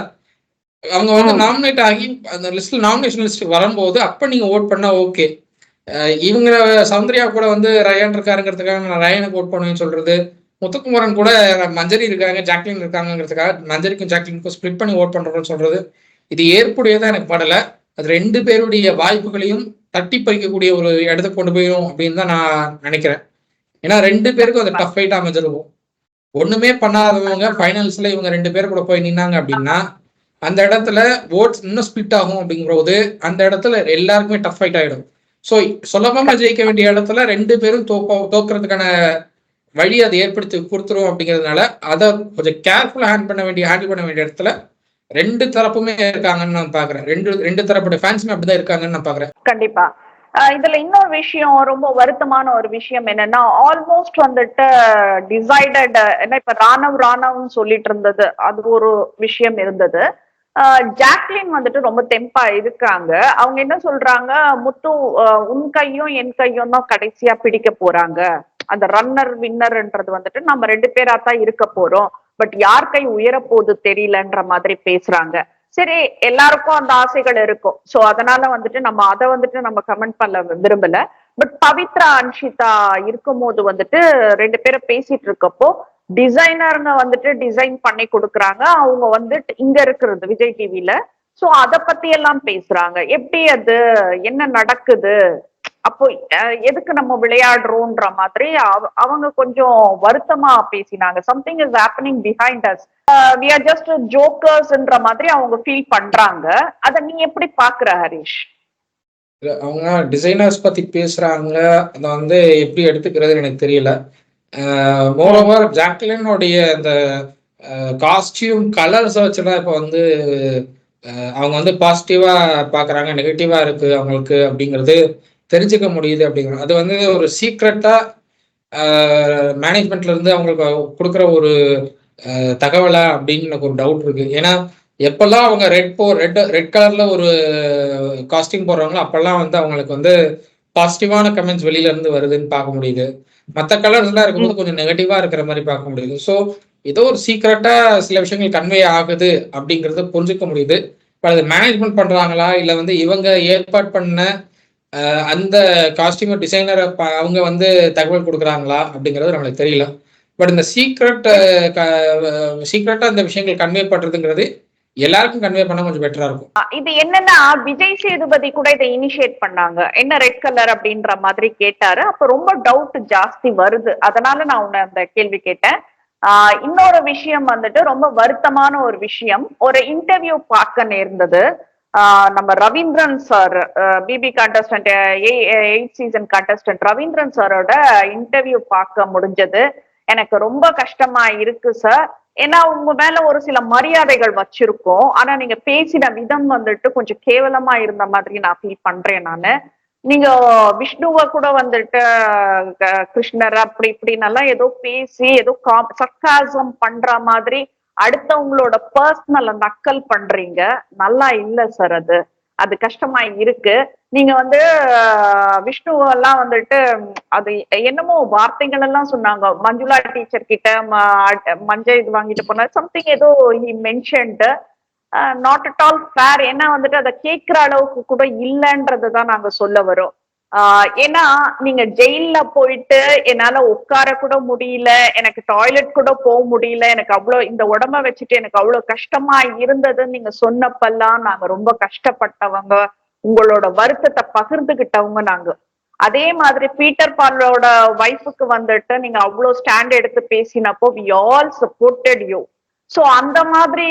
அவங்க வந்து நாமினேட் ஆகி அந்த லிஸ்ட்ல நாமினேஷன் லிஸ்ட் வரும்போது அப்ப நீங்க ஓட் பண்ணா ஓகே. இவங்க சௌந்தர்யா கூட வந்து ரயான் இருக்காருங்கிறதுக்காக நான் ரயானுக்கு ஓட் பண்ணுவேன்னு சொல்றது, முத்துக்குமரன் கூட மஞ்சரி இருக்காங்க ஜாக்லின் இருக்காங்கிறதுக்காக மஞ்சரிக்கும் ஜாக்லினுக்கும் ஸ்பிளிட் பண்ணி ஓட் பண்றோம்னு சொல்றது, இது ஏற்புடையதான் எனக்கு படல. அது 2 பேருடைய வாய்ப்புகளையும் தட்டி பறிக்கக்கூடிய ஒரு இடத்துக்கு கொண்டு போயிடும் அப்படின்னு தான் நான் நினைக்கிறேன். ஏன்னா 2 பேருக்கும் அது டஃப் ஃபைட்டா அமைஞ்சிருக்கும். ஒண்ணுமே பண்ணாதவங்க ஃபைனல்ஸ்ல இவங்க 2 பேர் கூட போய் நின்னாங்க அப்படின்னா அந்த இடத்துல ஓட்ஸ் இன்னும் ஸ்பிளிட் ஆகும். அப்படிங்கும்போது அந்த இடத்துல எல்லாருக்குமே டஃப் ஃபைட் ஆயிடும். ஸோ சுலபமா ஜெயிக்க வேண்டிய இடத்துல 2 பேரும் தோக்குறதுக்கான வழி அதை ஏற்படுத்தி கொடுத்துரும். அப்படிங்கிறதுனால அதை கொஞ்சம் கேர்ஃபுல்லா ஹேண்டில் பண்ண வேண்டிய இடத்துல ரெண்டு தரப்புமே இருக்காங்கன்னு நான் பாக்குறேன். ரெண்டு தரப்போட ஃபேன்ஸுமே அப்படிதான் இருக்காங்கன்னு நான் பாக்குறேன். கண்டிப்பா. இதுல இன்னொரு விஷயம், ரொம்ப வருத்தமான ஒரு விஷயம் என்னன்னா, ஆல்மோஸ்ட் வந்துட்டு டிசைடட், என்ன இப்ப ராணவ்னு சொல்லிட்டு இருந்தது, அது ஒரு விஷயம் இருந்தது. ஜாக்லின் வந்துட்டு ரொம்ப தெம்பா இருக்காங்க. அவங்க என்ன சொல்றாங்க, முத்து உன் கையும் என் கையும் தான் கடைசியா பிடிக்க போறாங்க. அந்த ரன்னர் வின்னர்ன்றது வந்துட்டு நம்ம 2 பேரா தான் இருக்க போறோம். பட் யார் கை உயர போகுது தெரியலன்ற மாதிரி பேசுறாங்க. சரி, எல்லாருக்கும் அந்த ஆசைகள் இருக்கும். சோ அதனால வந்துட்டு நம்ம அதை வந்துட்டு நம்ம கமெண்ட் பண்ண விரும்பல. பட் பவித்ரா அன்ஷிதா இருக்கும்போது வந்துட்டு 2 பேரும் பேசிட்டு இருக்கப்போ டிசைனருங்க வந்துட்டு டிசைன் பண்ணி கொடுக்குறாங்க. அவங்க வந்துட்டு இங்க இருக்கிறது விஜய் டிவில. சோ அத பத்தி எல்லாம் பேசுறாங்க. எப்படி அது, என்ன நடக்குது, அப்போ எதுக்கு நம்ம விளையாடுறோம்ன்ற மாதிரி அவங்க கொஞ்சம் வருத்தமா பேசினாங்க. Something is happening behind us, we are just ஜோக்கர்ஸ்ன்ற மாதிரி அவங்க ஃபீல் பண்றாங்க. அத நீ எப்படி பாக்குற ஹரிஷ்? அவங்க டிசைனர்ஸ் பத்தி பேசுறாங்க, அதை வந்து எப்படி எடுத்துக்கிறதுன்னு எனக்கு தெரியல. மோரோவர் ஜாக்லினுடைய அந்த காஸ்டியூம் கலர்ஸை வச்சுதான் இப்போ வந்து அவங்க வந்து பாசிட்டிவா பாக்குறாங்க, நெகட்டிவா இருக்கு அவங்களுக்கு அப்படிங்கிறது தெரிஞ்சுக்க முடியுது. அப்படிங்கிறது அது வந்து ஒரு சீக்ரெட்டா மேனேஜ்மெண்ட்ல இருந்து அவங்களுக்கு கொடுக்குற ஒரு தகவலா அப்படின்னு எனக்கு ஒரு டவுட் இருக்கு. ஏன்னா எப்பெல்லாம் அவங்க ரெட் கலர்ல ஒரு காஸ்டியூம் போடுறாங்களோ அப்பெல்லாம் வந்து அவங்களுக்கு வந்து பாசிட்டிவான கமெண்ட்ஸ் வெளியில இருந்து வருதுன்னு பார்க்க முடியுது. மற்ற கலர்ஸ் எல்லாம் இருக்கும்போது கொஞ்சம் நெகட்டிவா இருக்கிற மாதிரி பார்க்க முடியுது. ஸோ ஏதோ ஒரு சீக்ரெட்டா சில விஷயங்கள் கன்வே ஆகுது அப்படிங்கறத புரிஞ்சுக்க முடியுது. அது மேனேஜ்மெண்ட் பண்றாங்களா இல்ல வந்து இவங்க ஏற்பாடு பண்ண அந்த காஸ்டியூம் டிசைனர் அவங்க வந்து தகவல் கொடுக்குறாங்களா அப்படிங்கிறது நம்மளுக்கு தெரியல. பட் இந்த சீக்ரெட்டா இந்த விஷயங்கள் கன்வே பண்றதுங்கிறது எல்லாருக்கும் கன்வே பண்ணா கொஞ்சம் பெட்டரா இருக்கும். இது என்னன்னா, விஜய் சேதுபதி கூட இதை இனிஷியேட் பண்ணாங்க. என்ன ரெட் கலர் அப்படின்ற மாதிரி கேட்டாரு. அப்ப ரொம்ப டவுட் ஜாஸ்தி வருது. அதனால நான் உன்னை அந்த கேள்வி கேட்டேன். இன்னொரு விஷயம் வந்துட்டு ரொம்ப வருத்தமான ஒரு விஷயம், ஒரு இன்டர்வியூ பார்க்க நேர்ந்தது. நம்ம Ravindran sir, BB contestant 8th season contestant Ravindran சாரோட இன்டர்வியூ பார்க்க முடிஞ்சது. எனக்கு ரொம்ப கஷ்டமா இருக்கு சார். ஏன்னா உங்க மேல ஒரு சில மரியாதைகள் வச்சிருக்கோம். ஆனா நீங்க பேசின விதம் வந்துட்டு கொஞ்சம் கேவலமா இருந்த மாதிரி நான் ஃபீல் பண்றேன் நானு. நீங்க விஷ்ணுவை கூட வந்துட்டு கிருஷ்ணர் அப்படி இப்படின்னெல்லாம் ஏதோ பேசி ஏதோ சர்க்காசம் பண்ற மாதிரி அடுத்தவங்களோட பர்சனல நக்கல் பண்றீங்க. நல்லா இல்ல சார். அது அது கஷ்டமா இருக்கு. நீங்க வந்து விஷ்ணுவெல்லாம் வந்துட்டு அது என்னமோ வார்த்தைகள் எல்லாம் சொன்னாங்க. மஞ்சுளா டீச்சர் கிட்ட மஞ்சள் இது வாங்கிட்டு போன சம்திங் ஏதோ he mentioned. Not at all fair. ஏன்னா வந்துட்டு அதை கேட்கிற அளவுக்கு கூட இல்லைன்றதுதான் நாங்க சொல்ல வரோம். ஏன்னா நீங்க ஜெயில போயிட்டு என்னால உட்கார கூட முடியல, எனக்கு டாய்லெட் கூட போக முடியல, எனக்கு அவ்வளவு இந்த உடம்ப வச்சுட்டு எனக்கு அவ்வளவு கஷ்டமா இருந்ததுன்னு நீங்க சொன்னப்பெல்லாம் நாங்க ரொம்ப கஷ்டப்பட்டவங்க, உங்களோட வருத்தத்தை பகிர்ந்துகிட்டவங்க நாங்க. அதே மாதிரி பீட்டர் பாலோட வைஃபுக்கு வந்துட்டு நீங்க அவ்வளவு ஸ்டாண்ட் எடுத்து பேசினப்போ we all supported you. So அந்த மாதிரி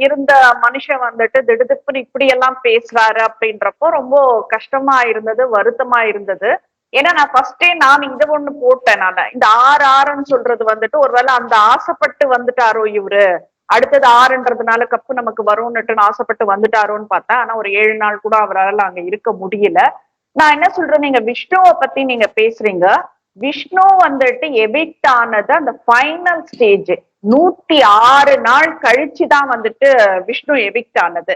இருந்த மனுஷன் வந்துட்டு திடுதிப்புன்னு இப்படி எல்லாம் பேசுறாரு அப்படின்றப்போ ரொம்ப கஷ்டமா இருந்தது, வருத்தமா இருந்தது. ஏன்னா நான் ஃபர்ஸ்டே நான் இத ஒண்ணு போட்டேன். நான் இந்த ஆறுன்னு சொல்றது வந்துட்டு ஒருவேளை அந்த ஆசைப்பட்டு வந்துட்டாரோ இவரு, அடுத்தது 6ன்றதுனால கப்பு நமக்கு வரும்னுட்டு ஆசைப்பட்டு வந்துட்டாரோன்னு பார்த்தேன். ஆனா ஒரு 7 நாள் கூட அவரால் அங்க இருக்க முடியல. நான் என்ன சொல்றேன், நீங்க விஷ்ணுவை பத்தி நீங்க பேசுறீங்க. விஷ்ணு வந்துட்டு எவிக்ட் ஆனது அந்த ஃபைனல் ஸ்டேஜ் 106 நாள் கழிச்சுதான் வந்துட்டு விஷ்ணு எவிக்ட் ஆனது.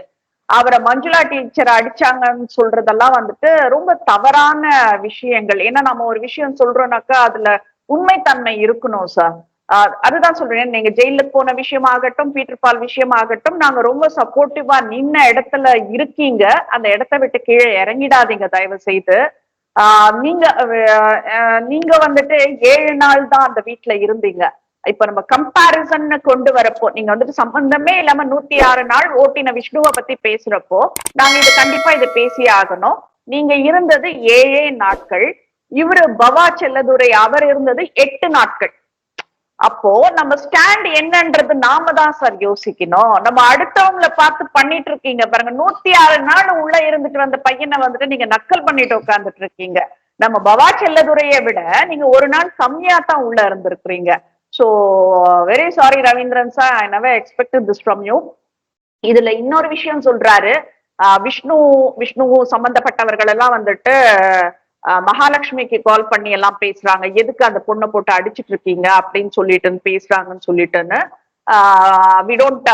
அவரை மஞ்சுளா டீச்சர் அடிச்சாங்கன்னு சொல்றதெல்லாம் வந்துட்டு ரொம்ப தவறான விஷயங்கள். ஏன்னா நம்ம ஒரு விஷயம் சொல்றோம்னாக்கா அதுல உண்மைத்தன்மை இருக்கணும் சார். அதுதான் சொல்றேன். நீங்க ஜெயிலுக்கு போன விஷயம் ஆகட்டும், பீட்டர் பால் விஷயம் ஆகட்டும், நாங்க ரொம்ப சப்போர்ட்டிவா நின்ன இடத்துல இருக்கீங்க. அந்த இடத்த விட்டு கீழே இறங்கிடாதீங்க தயவு செய்து. நீங்க நீங்க வந்துட்டு 7 நாள் தான் அந்த வீட்டுல இருந்தீங்க. இப்ப நம்ம கம்பாரிசன் கொண்டு வரப்போ நீங்க வந்துட்டு சம்பந்தமே இல்லாம 106 நாள் ஓட்டின விஷ்ணுவை பத்தி பேசுறப்போ நாங்க இது கண்டிப்பா இதை பேசியே ஆகணும். நீங்க இருந்தது 7 நாட்கள், இவரு பவா செல்லதுரை அவர் இருந்தது 8 நாட்கள். அப்போ நம்ம ஸ்டாண்ட் என்னன்றது நாம தான் சார் யோசிக்கணும். நம்ம அடுத்தவங்களை பார்த்து பண்ணிட்டு இருக்கீங்க பாருங்க. 106 நாள் உள்ள இருந்துட்டு வந்த பையனை வந்துட்டு நீங்க நக்கல் பண்ணிட்டு உட்கார்ந்துட்டு இருக்கீங்க. நம்ம பவா செல்லதுரையை விட நீங்க ஒரு நாள் கம்மியா தான் உள்ள இருந்திருக்கிறீங்க. So very sorry Ravindran sir, I never expected this from you. இதுல இன்னொரு விஷயம் சொல்றாரு. விஷ்ணு விஷ்ணு சம்பந்தப்பட்டவர்கள் எல்லாம் வந்துட்டு மகாலட்சுமிக்கு கால் பண்ணி எல்லாம் பேசுறாங்க, எதுக்கு அந்த பொண்ணை போட்டு அடிச்சிட்டு இருக்கீங்க அப்படின்னு சொல்லிட்டு பேசுறாங்கன்னு சொல்லிட்டுன்னு. We don't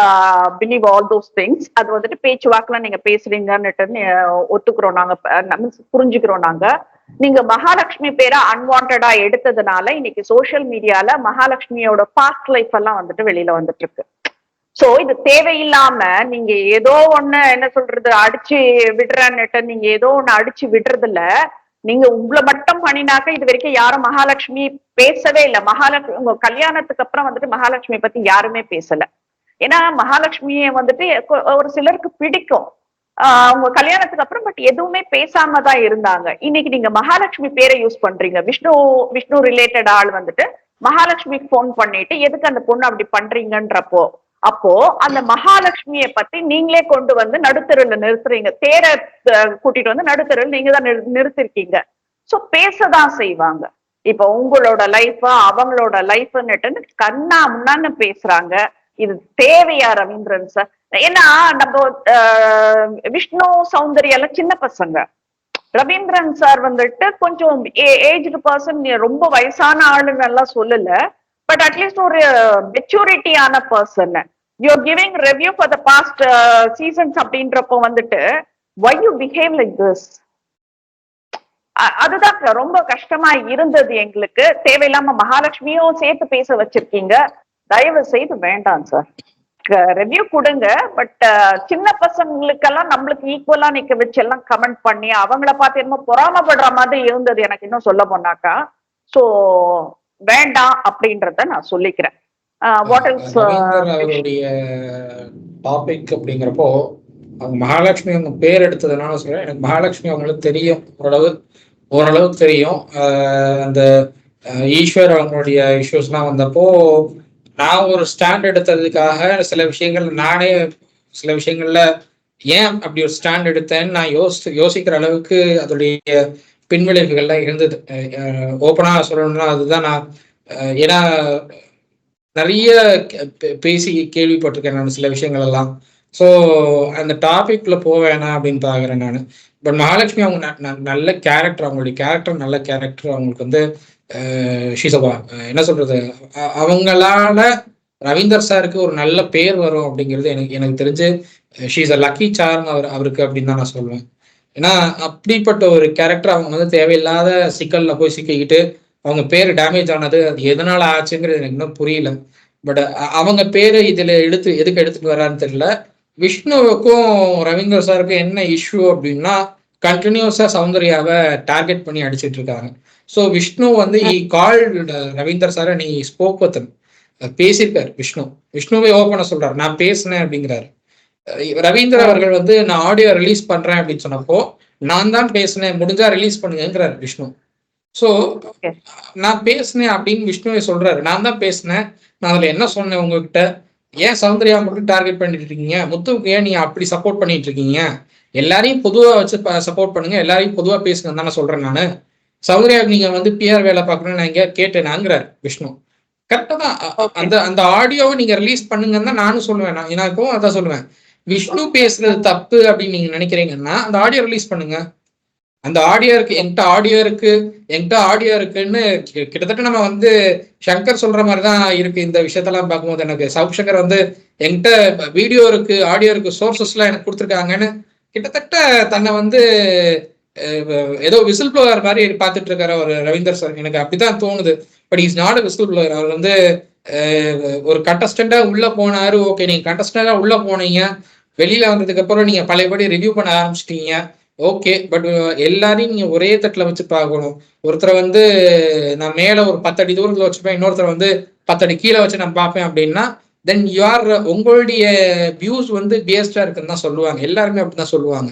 believe all those things. அது வந்துட்டு பேச்சுவாக்குல நீங்க பேசுறீங்கன்னுட்டு ஒத்துக்கிறோம் நாங்க, புரிஞ்சுக்கிறோம் நாங்க. நீங்க மகாலட்சுமி பேரை அன்வான்டா எடுத்ததுனால இன்னைக்கு சோசியல் மீடியால மகாலட்சுமியோட பாஸ்ட் லைஃப் எல்லாம் வந்துட்டு வெளியில வந்துட்டு இருக்கு. சோ இது தேவையில்லாம நீங்க ஏதோ ஒண்ணு என்ன சொல்றது அடிச்சு விடுறன்னுட்டு நீங்க ஏதோ ஒண்ணு அடிச்சு விடுறதுல நீங்க உங்களை மட்டும் பண்ணினாக்க இது வரைக்கும் யாரும் மகாலட்சுமி பேசவே இல்லை. மகாலட்சுமி உங்க கல்யாணத்துக்கு அப்புறம் வந்துட்டு மகாலட்சுமி பத்தி யாருமே பேசல. ஏன்னா மகாலட்சுமியை வந்துட்டு ஒரு சிலருக்கு பிடிக்கும் உங்க கல்யாணத்துக்கு அப்புறம், பட் எதுவுமே பேசாம தான் இருந்தாங்க. இன்னைக்கு நீங்க மகாலட்சுமி பேரை யூஸ் பண்றீங்க. விஷ்ணு ரிலேட்டட் ஆள் வந்துட்டு மகாலட்சுமிக்கு போன் பண்ணிட்டு எதுக்கு அந்த பொண்ணு அப்படி பண்றீங்கன்றப்போ அப்போ அந்த மகாலட்சுமிய பத்தி நீங்களே கொண்டு வந்து நடுத்தருல நிறுத்துறீங்க. தேரை கூட்டிட்டு வந்து நடுத்தருள் நீங்க தான் நிறுத்திருக்கீங்க. சோ பேசதான் செய்வாங்க. இப்ப உங்களோட லைஃப் அவங்களோட லைஃப்னுட்டு கண்ணா முன்னான்னு பேசுறாங்க. இது தேவையா ரவீந்திரன் சார்? ஏன்னா நம்ம விஷ்ணு சௌந்தர்யால சின்ன பசங்க, ரவீந்திரன் சார் வந்துட்டு கொஞ்சம் ஏஜ்டு பர்சன், ரொம்ப வயசான ஆளுங்க எல்லாம் சொல்லல, பட் அட்லீஸ்ட் ஒரு மெச்சூரிட்டியான person. You are giving review for the past seasons அப்படின்றப்போ வந்துட்டு why you behave like this? அதுதான் ரொம்ப கஷ்டமா இருந்தது எங்களுக்கு. தேவையில்லாம மகாலட்சுமியும் சேர்த்து பேச வச்சிருக்கீங்க. தயவு செய்து வேண்டாம் சார், ரிவ்யூ கொடுங்க. பட் சின்ன பசங்களுக்கெல்லாம் நம்மளுக்கு ஈக்குவலா நிக்க வச்சு எல்லாம் கமெண்ட் பண்ணி அவங்கள பார்த்து என்னமோ பொறாமப்படுற மாதிரி இருந்தது எனக்கு இன்னும் சொல்ல போனாக்கா. சோ வேண்டாம் அப்படின்றத நான் சொல்லிக்கிறேன். அவருடைய டாபிக் அப்படிங்கிறப்போ அவங்க மகாலட்சுமி அவங்க பேர் எடுத்ததுனால சொல்றேன். எனக்கு மகாலட்சுமி அவங்களுக்கு தெரியும், ஓரளவுக்கு தெரியும். அந்த ஈஸ்வர் அவங்களுடைய இஷ்யூஸ்லாம் வந்தப்போ நான் ஒரு ஸ்டாண்ட் எடுத்ததுக்காக சில விஷயங்கள்ல ஏன் அப்படி ஒரு ஸ்டாண்ட் எடுத்தேன்னு நான் யோசிக்கிற அளவுக்கு அதோடைய பின்விளைவுகள்லாம் இருந்தது. ஓப்பனா சொல்லணும்னா அதுதான். நான் ஏன்னா நிறைய பேசி கேள்விப்பட்டிருக்கேன் நான் சில விஷயங்கள் எல்லாம். ஸோ அந்த டாபிக்ல போவேனா அப்படின்னு பாக்குறேன் நான். பட் மகாலட்சுமி அவங்க நல்ல கேரக்டர், அவங்களுடைய கேரக்டர் நல்ல கேரக்டர். அவங்களுக்கு வந்து ஷீசபா என்ன சொல்றது, அவங்களால ரவீந்தர் சாருக்கு ஒரு நல்ல பேர் வரும் அப்படிங்கிறது எனக்கு தெரிஞ்சு ஷீஸ் அ லக்கி சார்ம் அவருக்கு அப்படின்னு தான் நான் சொல்லுவேன். ஏன்னா அப்படிப்பட்ட ஒரு கேரக்டர் அவங்க வந்து தேவையில்லாத சிக்கல்ல போய் சிக்கிக்கிட்டு அவங்க பேர் டேமேஜ் ஆனது அது எதனால ஆச்சுங்கிறது எனக்கு இன்னும் புரியல. பட் அவங்க பேரு இதுல எதுக்கு எடுத்துட்டு வரான்னு தெரியல. விஷ்ணுவுக்கும் ரவீந்தர் சாருக்கும் என்ன இஷ்யூ அப்படின்னா கண்டினியூஸா சௌந்தர்யாவை டார்கெட் பண்ணி அடிச்சிட்டு இருக்காங்க. ஸோ விஷ்ணு வந்து ரவீந்தர் சாரை நீ ஸ்போக் வித் பேசியிருக்காரு. விஷ்ணுவை ஓப்பன சொல்றாரு, நான் பேசினேன் அப்படிங்கிறாரு. ரவீந்தர் அவர்கள் வந்து நான் ஆடியோ ரிலீஸ் பண்றேன் அப்படின்னு சொன்னப்போ நான் தான் பேசினேன், முடிஞ்சா ரிலீஸ் பண்ணுங்கிறாரு விஷ்ணு. ஸோ நான் பேசினேன் அப்படின்னு விஷ்ணுவை சொல்றாரு, நான் தான் பேசினேன், நான் அதுல என்ன சொன்னேன் உங்ககிட்ட, ஏன் சௌந்தர்யா மட்டும் டார்கெட் பண்ணிட்டு இருக்கீங்க, முத்துவுக்கு ஏன் நீங்க அப்படி சப்போர்ட் பண்ணிட்டு இருக்கீங்க, எல்லாரையும் பொதுவா வச்சு சப்போர்ட் பண்ணுங்க, எல்லாரையும் பொதுவா பேசுங்க தானே சொல்றேன் நானு. சௌந்தர்யாவுக்கு நீங்க வந்து பிஆர் வேலை பார்க்கணும்னு நான் எங்கேயா கேட்டேனாங்கிறார் விஷ்ணு. கரெக்டா தான். அந்த ஆடியோவை நீங்க ரிலீஸ் பண்ணுங்கன்னு தான் நானும் சொல்லுவேன். எனக்கும் அதான் சொல்லுவேன். விஷ்ணு பேசுறது தப்பு அப்படின்னு நீங்க நினைக்கிறீங்கன்னா அந்த ஆடியோ ரிலீஸ் பண்ணுங்க. அந்த ஆடியோ இருக்கு, என்கிட்ட ஆடியோ இருக்குன்னு கிட்டத்தட்ட நம்ம வந்து சங்கர் சொல்ற மாதிரிதான் இருக்கு. இந்த விஷயத்தெல்லாம் பார்க்கும்போது எனக்கு சவுத் சங்கர் வந்து என்கிட்ட வீடியோ இருக்கு, ஆடியோ இருக்கு, சோர்சஸ் எல்லாம் எனக்கு கொடுத்துருக்காங்கன்னு கிட்டத்தட்ட தன்னை வந்து ஏதோ விசில் ப்ளோவர் மாதிரி பார்த்துட்டு இருக்காரு ஒரு ரவீந்தர் சார். எனக்கு அப்படிதான் தோணுது. But is not a whistle blower. அவர் வந்து ஒரு கண்டஸ்டண்டா உள்ள போனாரு. ஓகே, நீங்க கண்டஸ்டண்டா உள்ள போனீங்க, வெளியில வந்ததுக்கு அப்புறம் நீங்க பழையபடி ரிவ்யூ பண்ண ஆரம்பிச்சிட்டீங்க. ஓகே, பட் எல்லாரையும் நீங்க ஒரே தட்டுல வச்சு பார்க்கணும். ஒருத்தரை வந்து நான் மேல ஒரு 10 அடி தூரத்துல வச்சுப்பேன், இன்னொருத்தரை வந்து 10 அடி கீழே வச்சு நான் பார்ப்பேன் அப்படின்னா தென் உங்களுடைய வியூஸ் வந்து பேஸ்டா இருக்குன்னு தான் சொல்லுவாங்க. எல்லாருமே அப்படிதான் சொல்லுவாங்க.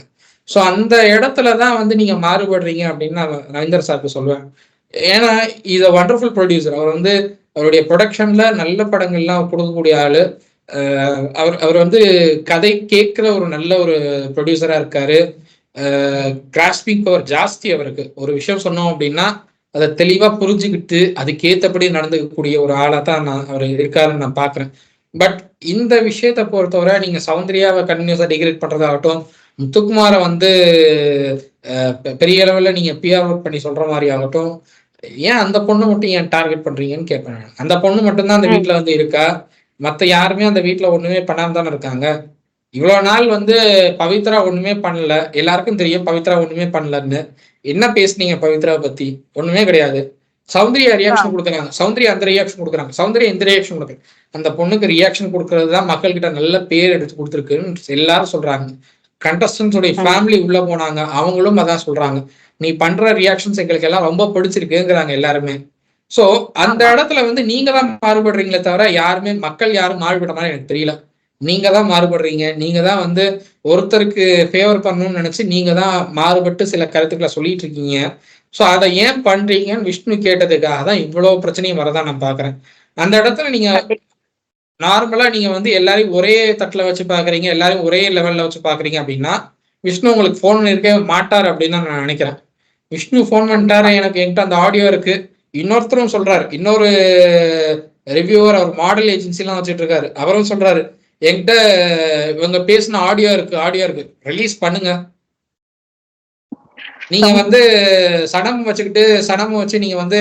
ஸோ அந்த இடத்துலதான் வந்து நீங்க மாறுபடுறீங்க அப்படின்னு நான் ரவீந்தர் சாருக்கு சொல்லுவேன். ஏன்னா இஸ் அ வண்டர்ஃபுல் ப்ரொடியூசர். அவர் வந்து அவருடைய ப்ரொடக்ஷன்ல நல்ல படங்கள்லாம் கொடுக்கக்கூடிய ஆளு. அவர் வந்து கதை கேட்கிற ஒரு நல்ல ஒரு ப்ரொடியூசரா இருக்காரு. கிராஸ்பிங் பவர் ஜாஸ்தி அவருக்கு. ஒரு விஷயம் சொன்னோம் அப்படின்னா அதை தெளிவா புரிஞ்சுக்கிட்டு அதுக்கேற்றபடி நடந்துக்கக்கூடிய ஒரு ஆளா தான் அவர் இருக்காருன்னு நான் பாக்குறேன். பட் இந்த விஷயத்தை பொறுத்தவரை நீங்க சௌந்தர்யாவை கண்டினியூஸா டிகிரேட் பண்றதாகட்டும், முத்துக்குமாரை வந்து பெரிய அளவில் நீங்க பிஆர் ஒர்க் பண்ணி சொல்ற மாதிரி ஆகட்டும், ஏன் அந்த பொண்ணு மட்டும் ஏன் டார்கெட் பண்றீங்கன்னு கேட்பேன். அந்த பொண்ணு மட்டும்தான் அந்த வீட்டுல வந்து இருக்கா, மத்த யாருமே அந்த வீட்டுல ஒண்ணுமே பண்ணாம தானே இருக்காங்க. இவ்வளவு நாள் வந்து பவித்ரா ஒண்ணுமே பண்ணல, எல்லாருக்கும் தெரியும் பவித்ரா ஒண்ணுமே பண்ணலன்னு. என்ன பேசுனீங்க பவித்ராவை பத்தி? ஒண்ணுமே கிடையாது. சௌந்தர்யா ரியாக்ஷன் கொடுக்குறாங்க, சௌந்தர்யா அந்த ரியாக்ஷன் கொடுக்குறாங்க, சௌந்தர்யா எந்த ரியாக்ஷன் கொடுக்குறாங்க. அந்த பொண்ணுக்கு ரியாக்ஷன் கொடுக்கறது தான் மக்கள் கிட்ட நல்ல பேர் எடுத்து கொடுத்துருக்குன்னு எல்லாரும் சொல்றாங்க. கண்டஸ்டன்ஸோடைய ஃபேமிலி உள்ள போனாங்க, அவங்களும் அதான் சொல்றாங்க. நீ பண்ற ரியாக்ஷன்ஸ் எங்களுக்கு எல்லாம் ரொம்ப பிடிச்சிருக்குங்கிறாங்க எல்லாருமே. சோ அந்த இடத்துல வந்து நீங்க தான் மாறுபடுறீங்களே தவிர யாருமே மக்கள் யாரும் மாறுபட மாதிரி எனக்கு தெரியல. நீங்க தான் மாறுபடுறீங்க. நீங்க தான் வந்து ஒருத்தருக்கு ஃபேவர் பண்ணணும்னு நினைச்சு நீங்க தான் மாறுபட்டு சில கருத்துக்களை சொல்லிட்டு இருக்கீங்க. ஸோ அதை ஏன் பண்றீங்கன்னு விஷ்ணு கேட்டதுக்காக தான் இவ்வளவு பிரச்சனையும் வரதான் நான் பாக்குறேன். அந்த இடத்துல நீங்க நார்மலா நீங்க வந்து எல்லாரையும் ஒரே தட்டுல வச்சு பாக்குறீங்க, எல்லாரையும் ஒரே லெவல்ல வச்சு பாக்குறீங்க அப்படின்னா விஷ்ணு உங்களுக்கு போன் பண்ணிருக்கவே மாட்டார் அப்படின்னு தான் நான் நினைக்கிறேன். விஷ்ணு போன் பண்ணிட்டாரு, எனக்கு என்கிட்ட அந்த ஆடியோ இருக்கு. இன்னொருத்தரும் சொல்றாரு, இன்னொரு ரிவ்யூவர், அவர் மாடல் ஏஜென்சி எல்லாம் வச்சுட்டு இருக்காரு, அவரும் சொல்றாரு என்கிட்ட இவங்க பேசின ஆடியோ இருக்கு ரிலீஸ் பண்ணுங்க. நீங்க வந்து சனம் வச்சு நீங்க வந்து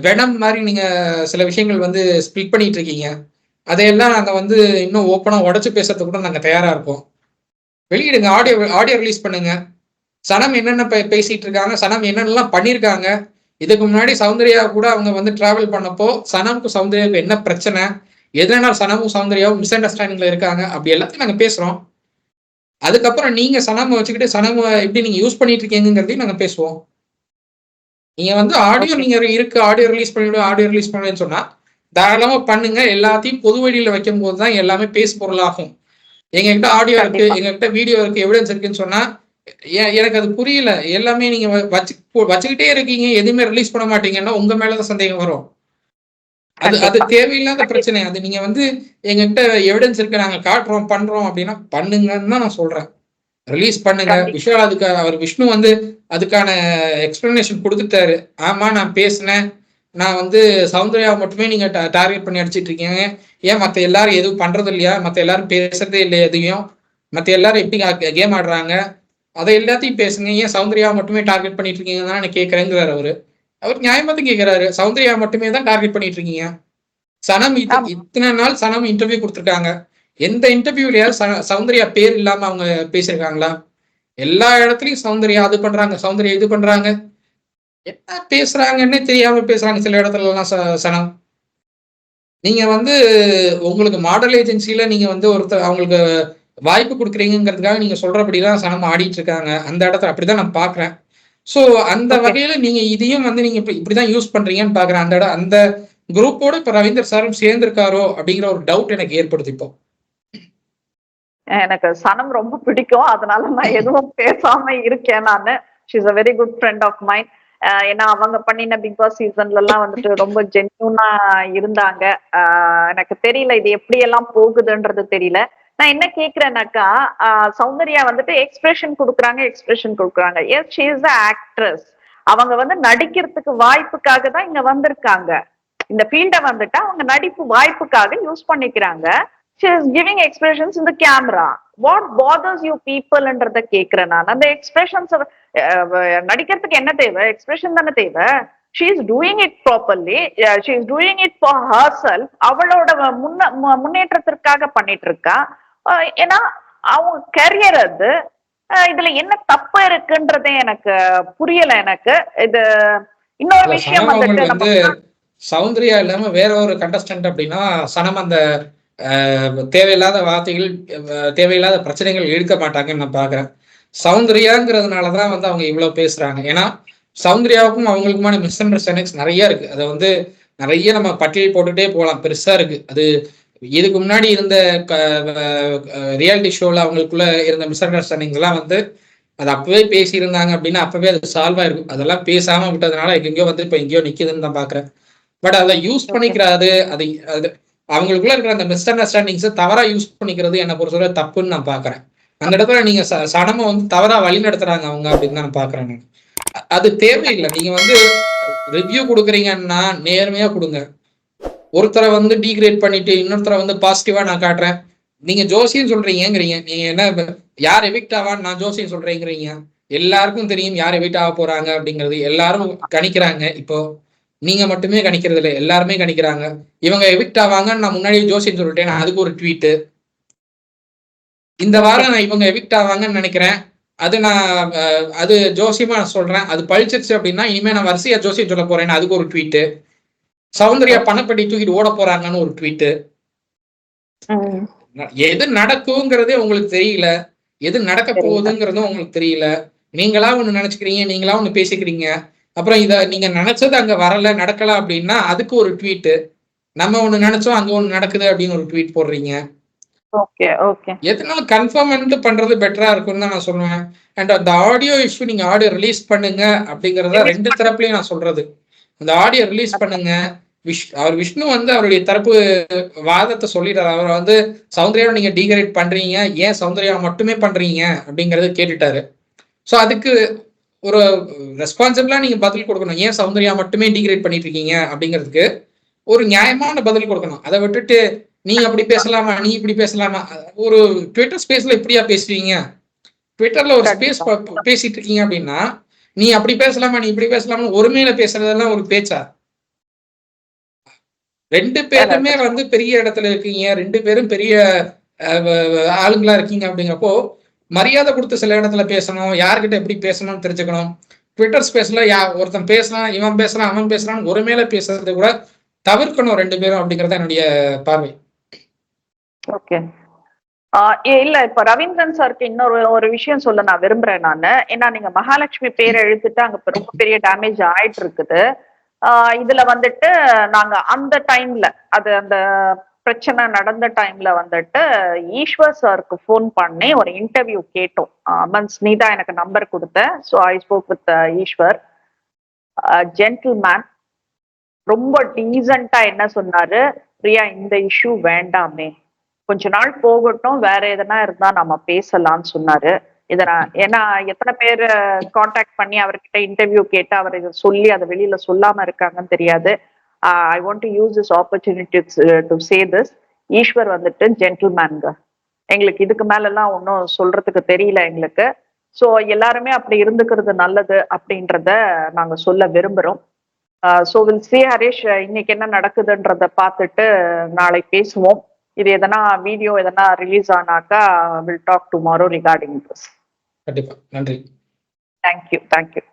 வெனம் மாதிரி நீங்க சில விஷயங்கள் வந்து ஸ்பிளிட் பண்ணிட்டு இருக்கீங்க. அதையெல்லாம் நாங்க வந்து இன்னும் ஓப்பனா உடைச்சு பேசுறதுக்கு கூட நாங்க தயாரா இருப்போம். வெளியிடுங்க, ஆடியோ ரிலீஸ் பண்ணுங்க. சனம் என்னென்ன பேசிட்டு இருக்காங்க, சனம் என்னென்னலாம் பண்ணியிருக்காங்க. இதுக்கு முன்னாடி சௌந்தர்யா கூட அவங்க வந்து டிராவல் பண்ணப்போ சனமுக்கும் சௌந்தர்யாவுக்கு என்ன பிரச்சனை, எதனால சனமும் சௌந்தர்யாவும் மிஸ் அண்டர்ஸ்டாண்டிங்ல இருக்காங்க, அப்படி எல்லாத்தையும் நாங்க பேசுறோம். அதுக்கப்புறம் நீங்க சனம வச்சுக்கிட்டு சனம எப்படி நீங்க யூஸ் பண்ணிட்டு இருக்கீங்கிறதையும் நாங்க பேசுவோம். நீங்க வந்து ஆடியோ நீங்க இருக்கு ஆடியோ ரிலீஸ் பண்ணுவேன்னு சொன்னா தாராளமா பண்ணுங்க. எல்லாத்தையும் பொது வழியில வைக்கும் போதுதான் எல்லாமே பேசு பொருளாகும். எங்ககிட்ட ஆடியோ இருக்கு, எங்ககிட்ட வீடியோ இருக்கு, எவிடன்ஸ் இருக்குன்னு சொன்னா எனக்கு அது புரியல. எல்லாமே நீங்க வச்சுக்கிட்டே இருக்கீங்க, எதுவுமே ரிலீஸ் பண்ண மாட்டீங்கன்னா உங்க மேலதான் சந்தேகம் வரும். அது தேவையில்லாத பிரச்சனை. அது நீங்க வந்து எங்ககிட்ட எவிடன்ஸ் இருக்கு, நாங்க காட்டுறோம் பண்றோம் அப்படின்னா பண்ணுங்கன்னு தான் நான் சொல்றேன். ரிலீஸ் பண்ணுங்க. விஷால் அவர் விஷ்ணு வந்து அதுக்கான எக்ஸ்பிளனேஷன் கொடுத்துட்டாரு. ஆமா நான் பேசினேன், நான் வந்து சௌந்தர்யாவை மட்டுமே நீங்க டார்கெட் பண்ணி அடிச்சிட்டு இருக்கீங்க, ஏன் மத்த எல்லாரும் எதுவும் பண்றது இல்லையா, மத்த எல்லாரும் பேசுறதே இல்லையா, எதையும் மத்த எல்லாரும் எப்படி கேம் ஆடுறாங்க, அதை எல்லாத்தையும் பேசுங்க, ஏன் சௌந்தர்யாவை மட்டுமே டார்கெட் பண்ணிட்டு இருக்கீங்கன்னு தான் நான் கேட்கறேங்கிறாரு. அவர் நியாயமா தான் கேட்கிறாரு. சௌந்தர்யா மட்டுமே தான் டார்கெட் பண்ணிட்டு இருக்கீங்க. சனம் இத்தனை நாள் சனம் இன்டர்வியூ கொடுத்துருக்காங்க, எந்த இன்டர்வியூலயாவது சௌந்தர்யா பேர் இல்லாம அவங்க பேசியிருக்காங்களா? எல்லா இடத்துலயும் சௌந்தர்யா அது பண்றாங்க, சௌந்தர்யா இது பண்றாங்க, என்ன பேசுறாங்கன்னு தெரியாம பேசுறாங்க சில இடத்துல எல்லாம். சனம் நீங்க வந்து உங்களுக்கு மாடல் ஏஜென்சில நீங்க வந்து ஒருத்தர் அவங்களுக்கு வாய்ப்பு கொடுக்குறீங்கிறதுக்காக நீங்க சொல்றபடிதான் சனம் ஆடிட்டு இருக்காங்க. அந்த இடத்துல அப்படிதான் நான் பாக்குறேன். சோ அந்த வகையில நீங்க இதையும் வந்து நீங்க இப்படிதான் யூஸ் பண்றீங்கன்னு பாக்குறேன். அந்த குரூப்போட இப்ப ரவீந்தர் சாரும் சேர்ந்திருக்காரோ அப்படிங்கிற ஒரு டவுட் எனக்கு ஏற்படுது. இப்போ எனக்கு சனம் ரொம்ப பிடிக்கும், அதனால நான் எதுவும் பேசாம இருக்கேன். நானு she is a very good friend of mind. ஏன்னா அவங்க பண்ணின பிக் பாஸ் சீசன்ல எல்லாம் வந்துட்டு ரொம்ப ஜென்யூனா இருந்தாங்க. எனக்கு தெரியல இது எப்படி எல்லாம் போகுதுன்றது தெரியல. நான் என்ன கேக்குறேன்னாக்கா, சௌந்தர்யா வந்துட்டு எக்ஸ்பிரஷன் கொடுக்குறாங்க. Yes, she is a actress. அவங்க வந்து நடிக்கிறதுக்கு வாய்ப்புக்காக தான் இங்க வந்திருக்காங்க. இந்த ஃபீல்ட வந்துட்டு அவங்க நடிப்பு வாய்ப்புக்காக யூஸ் பண்ணிக்கிறாங்க. she is giving expressions in the camera. What bothers you people என்றத கேக்குறேன் நான். அந்த எக்ஸ்பிரஷன்ஸ் நடிக்கிறதுக்கு என்ன தேவை? எக்ஸ்பிரஷன் தானே தேவை. she is doing it properly, she is doing it for herself. அவளோட முன்னேற்றத்திற்காக பண்ணிட்டு இருக்கா. ஏன்னா அவங்க கரியர் அது. இதுல என்ன தப்பு இருக்குன்றதே எனக்கு புரியல. எனக்கு இது இன்னொரு விஷயம் வந்துட்டு சௌந்தர்யா இல்லாம வேற ஒரு கண்டஸ்டன்ட் அப்படின்னா சனம் அந்த தேவையில்லாத வார்த்தைகள், தேவையில்லாத பிரச்சனைகள் எடுக்க மாட்டாங்கன்னு நான் பாக்குறேன். சௌந்தர்யாங்கிறதுனாலதான் வந்து அவங்க இவ்வளவு பேசுறாங்க. ஏன்னா சௌந்தர்யாவுக்கும் அவங்களுக்குமான மிஸ் அண்டர்ஸ்டாண்டிங்ஸ் நிறைய இருக்கு. அதை வந்து நிறைய நம்ம பட்டியல் போட்டுட்டே போகலாம், பெருசா இருக்கு. அது இதுக்கு முன்னாடி இருந்த ரியாலிட்டி ஷோல அவங்களுக்குள்ள இருந்த மிஸ் அண்டர்ஸ்டாண்டிங்ஸ் எல்லாம் வந்து அது அப்பவே பேசியிருந்தாங்க அப்படின்னா அப்பவே அது சால்வ் ஆயிருக்கும். அதெல்லாம் பேசாம விட்டதுனால எங்கெங்கயோ வந்து இப்ப எங்கேயோ நிக்குதுன்னு தான் பாக்குறேன். பட் அதை யூஸ் பண்ணிக்கிறாது, அது அவங்களுக்குள்ள இருக்கிற அந்த மிஸ் அண்டர்ஸ்டாண்டிங்ஸ் தவறா யூஸ் பண்ணிக்கிறது என்ன பொறுத்தவரை தப்புன்னு நான் பாக்குறேன். அந்த இடத்துல நீங்க சனம வந்து தவறா வழி நடத்துறாங்க அவங்க அப்படின்னு தான் நான் பாக்குறேன். அது தேவையில்லை. நீங்க வந்து ரிவ்யூ கொடுக்குறீங்கன்னா நேர்மையா கொடுங்க. ஒருத்தரை வந்து டீக்ரேட் பண்ணிட்டு இன்னொருத்தரை வந்து பாசிட்டிவா நான் காட்டுறேன். நீங்க ஜோசியம் சொல்றீங்கிறீங்க. நீங்க என்ன யார் எவிக்ட் ஆவான்னு நான் ஜோசியம் சொல்றேங்கிறீங்க. எல்லாருக்கும் தெரியும் யார் எவிக்ட் ஆக போறாங்க அப்படிங்கிறது. எல்லாரும் கணிக்கிறாங்க. இப்போ நீங்க மட்டுமே கணிக்கிறது இல்லை, எல்லாருமே கணிக்கிறாங்க. இவங்க எவிக்ட் ஆவாங்கன்னு நான் முன்னாடியே ஜோசியம் சொல்லிட்டேன். அதுக்கு ஒரு ட்வீட். இந்த வாரம் நான் இவங்க எவிக்ட் ஆவாங்கன்னு நினைக்கிறேன். அது ஜோசியமா நான் சொல்றேன். அது பழிச்சிருச்சு அப்படின்னா இனிமே நான் வரிசையா ஜோசியம் சொல்ல போறேன்னு அதுக்கு ஒரு ட்வீட். சௌந்தர்யா பணப்பட்டி தூக்கிட்டு ஓட போறாங்கன்னு ஒரு ட்வீட். எது நடக்குங்கிறதே உங்களுக்கு தெரியல, எது நடக்க போகுதுங்கிறதும் உங்களுக்கு தெரியல. நீங்களா ஒண்ணு நினைச்சுக்கிறீங்க, நீங்களா ஒண்ணு பேசிக்கிறீங்க. அப்புறம் இத நீங்க நினைச்சது அங்க வரல, நடக்கல அப்படின்னா அதுக்கு ஒரு ட்வீட். நம்ம ஒண்ணு நினைச்சோம் அங்க ஒண்ணு நடக்குது அப்படின்னு ஒரு ட்வீட் போடுறீங்க. எதனால கன்ஃபார்ம் பண்றது பெட்டரா இருக்கும்னு தான் நான் சொல்லுவேன். அண்ட் அந்த ஆடியோ இஷ்யூ நீங்க ஆடியோ ரிலீஸ் பண்ணுங்க அப்படிங்கறத ரெண்டு தரப்புலயும் நான் சொல்றது. அந்த ஆடியோ ரிலீஸ் பண்ணுங்க. அவர் விஷ்ணு வந்து அவருடைய தரப்பு வாதத்தை சொல்லிடுறாரு. அவர் வந்து சௌந்தர்யாவை நீங்க டீக்ரேட் பண்றீங்க, ஏன் சௌந்தர்யாவை மட்டுமே பண்றீங்க அப்படிங்கறத கேட்டுட்டாரு. ஸோ அதுக்கு ஒரு ரெஸ்பான்சிபிளா நீங்க பதில் கொடுக்கணும். ஏன் சௌந்தர்யா மட்டுமே டீக்ரேட் பண்ணிட்டு இருக்கீங்க அப்படிங்கிறதுக்கு ஒரு நியாயமான பதில் கொடுக்கணும். அதை விட்டுட்டு நீ அப்படி பேசலாமா, நீ இப்படி பேசலாமா, ஒரு ட்விட்டர் ஸ்பேஸ்ல இப்படியா பேசுவீங்க? ட்விட்டர்ல ஒரு ஸ்பேஸ் பேசிட்டு இருக்கீங்க அப்படின்னா நீ அப்படி பேசலாமா, நீ இப்படி பேசலாமா, ஒருமையில பேசுறதெல்லாம் ஒரு பேச்சா? ரெண்டு பேருமே வந்து பெரிய இடத்துல இருக்கீங்க, ரெண்டு பேரும் பெரிய ஆளுங்களா இருக்கீங்க. அப்படிங்கிறப்போ மரியாதை கொடுத்து சில இடத்துல பேசணும், யார்கிட்ட எப்படி பேசணும்னு தெரிஞ்சுக்கணும். ட்விட்டர் ஸ்பேஸ்ல ஒருத்தன் பேசுறான், இவன் பேசுறான், அவன் பேசுறான், ஒரு மேல பேசுறது கூட தவிர்க்கணும் ரெண்டு பேரும் அப்படிங்கறத என்னுடைய பார்வை. ஓகே. இல்ல இப்ப ரவீந்திரன் சாருக்கு இன்னொரு விஷயம் சொல்ல நான் விரும்புறேன் நானு. ஏன்னா நீங்க மகாலட்சுமி பேரை எழுத்துட்டு அங்க ரொம்ப பெரிய டேமேஜ் ஆயிட்டு இருக்குது. இதுல வந்துட்டு நாங்க அந்த டைம்ல அந்த பிரச்சனை நடந்த டைம்ல வந்துட்டு ஈஸ்வர் சாருக்கு போன் பண்ணி ஒரு இன்டர்வியூ கேட்டோம். மன்ஸ் நீதா எனக்கு நம்பர் கொடுத்த. So I spoke with Eswar. Gentleman, ரொம்ப டீசெண்டா என்ன சொன்னாரு, பிரியா இந்த இஷ்யூ வேண்டாமே, கொஞ்ச நாள் போகட்டும், வேற எதனா இருந்தா நம்ம பேசலாம்னு சொன்னாரு. ஏன்னா எத்தனை பேர் கான்டாக்ட் பண்ணி அவர்கிட்ட இன்டர்வியூ கேட்டு அவர் இதை சொல்லி அதை வெளியில சொல்லாம இருக்காங்கன்னு தெரியாது. I want to use this opportunity to say this. Eswar வந்துட்டு ஜென்டில்மேன்ங்க. எங்களுக்கு இதுக்கு மேல எல்லாம் ஒன்றும் சொல்றதுக்கு தெரியல எங்களுக்கு. ஸோ எல்லாருமே அப்படி இருந்துக்கிறது நல்லது அப்படின்றத நாங்க சொல்ல விரும்புறோம். ஸோ வில் சி ஹரீஷ், இன்னைக்கு என்ன நடக்குதுன்றத பார்த்துட்டு நாளை பேசுவோம். இது எதனா வீடியோ எதனா ரிலீஸ் ஆனாக்கா will talk tomorrow regarding this. கண்டிப்பா. நன்றி. தேங்க்யூ.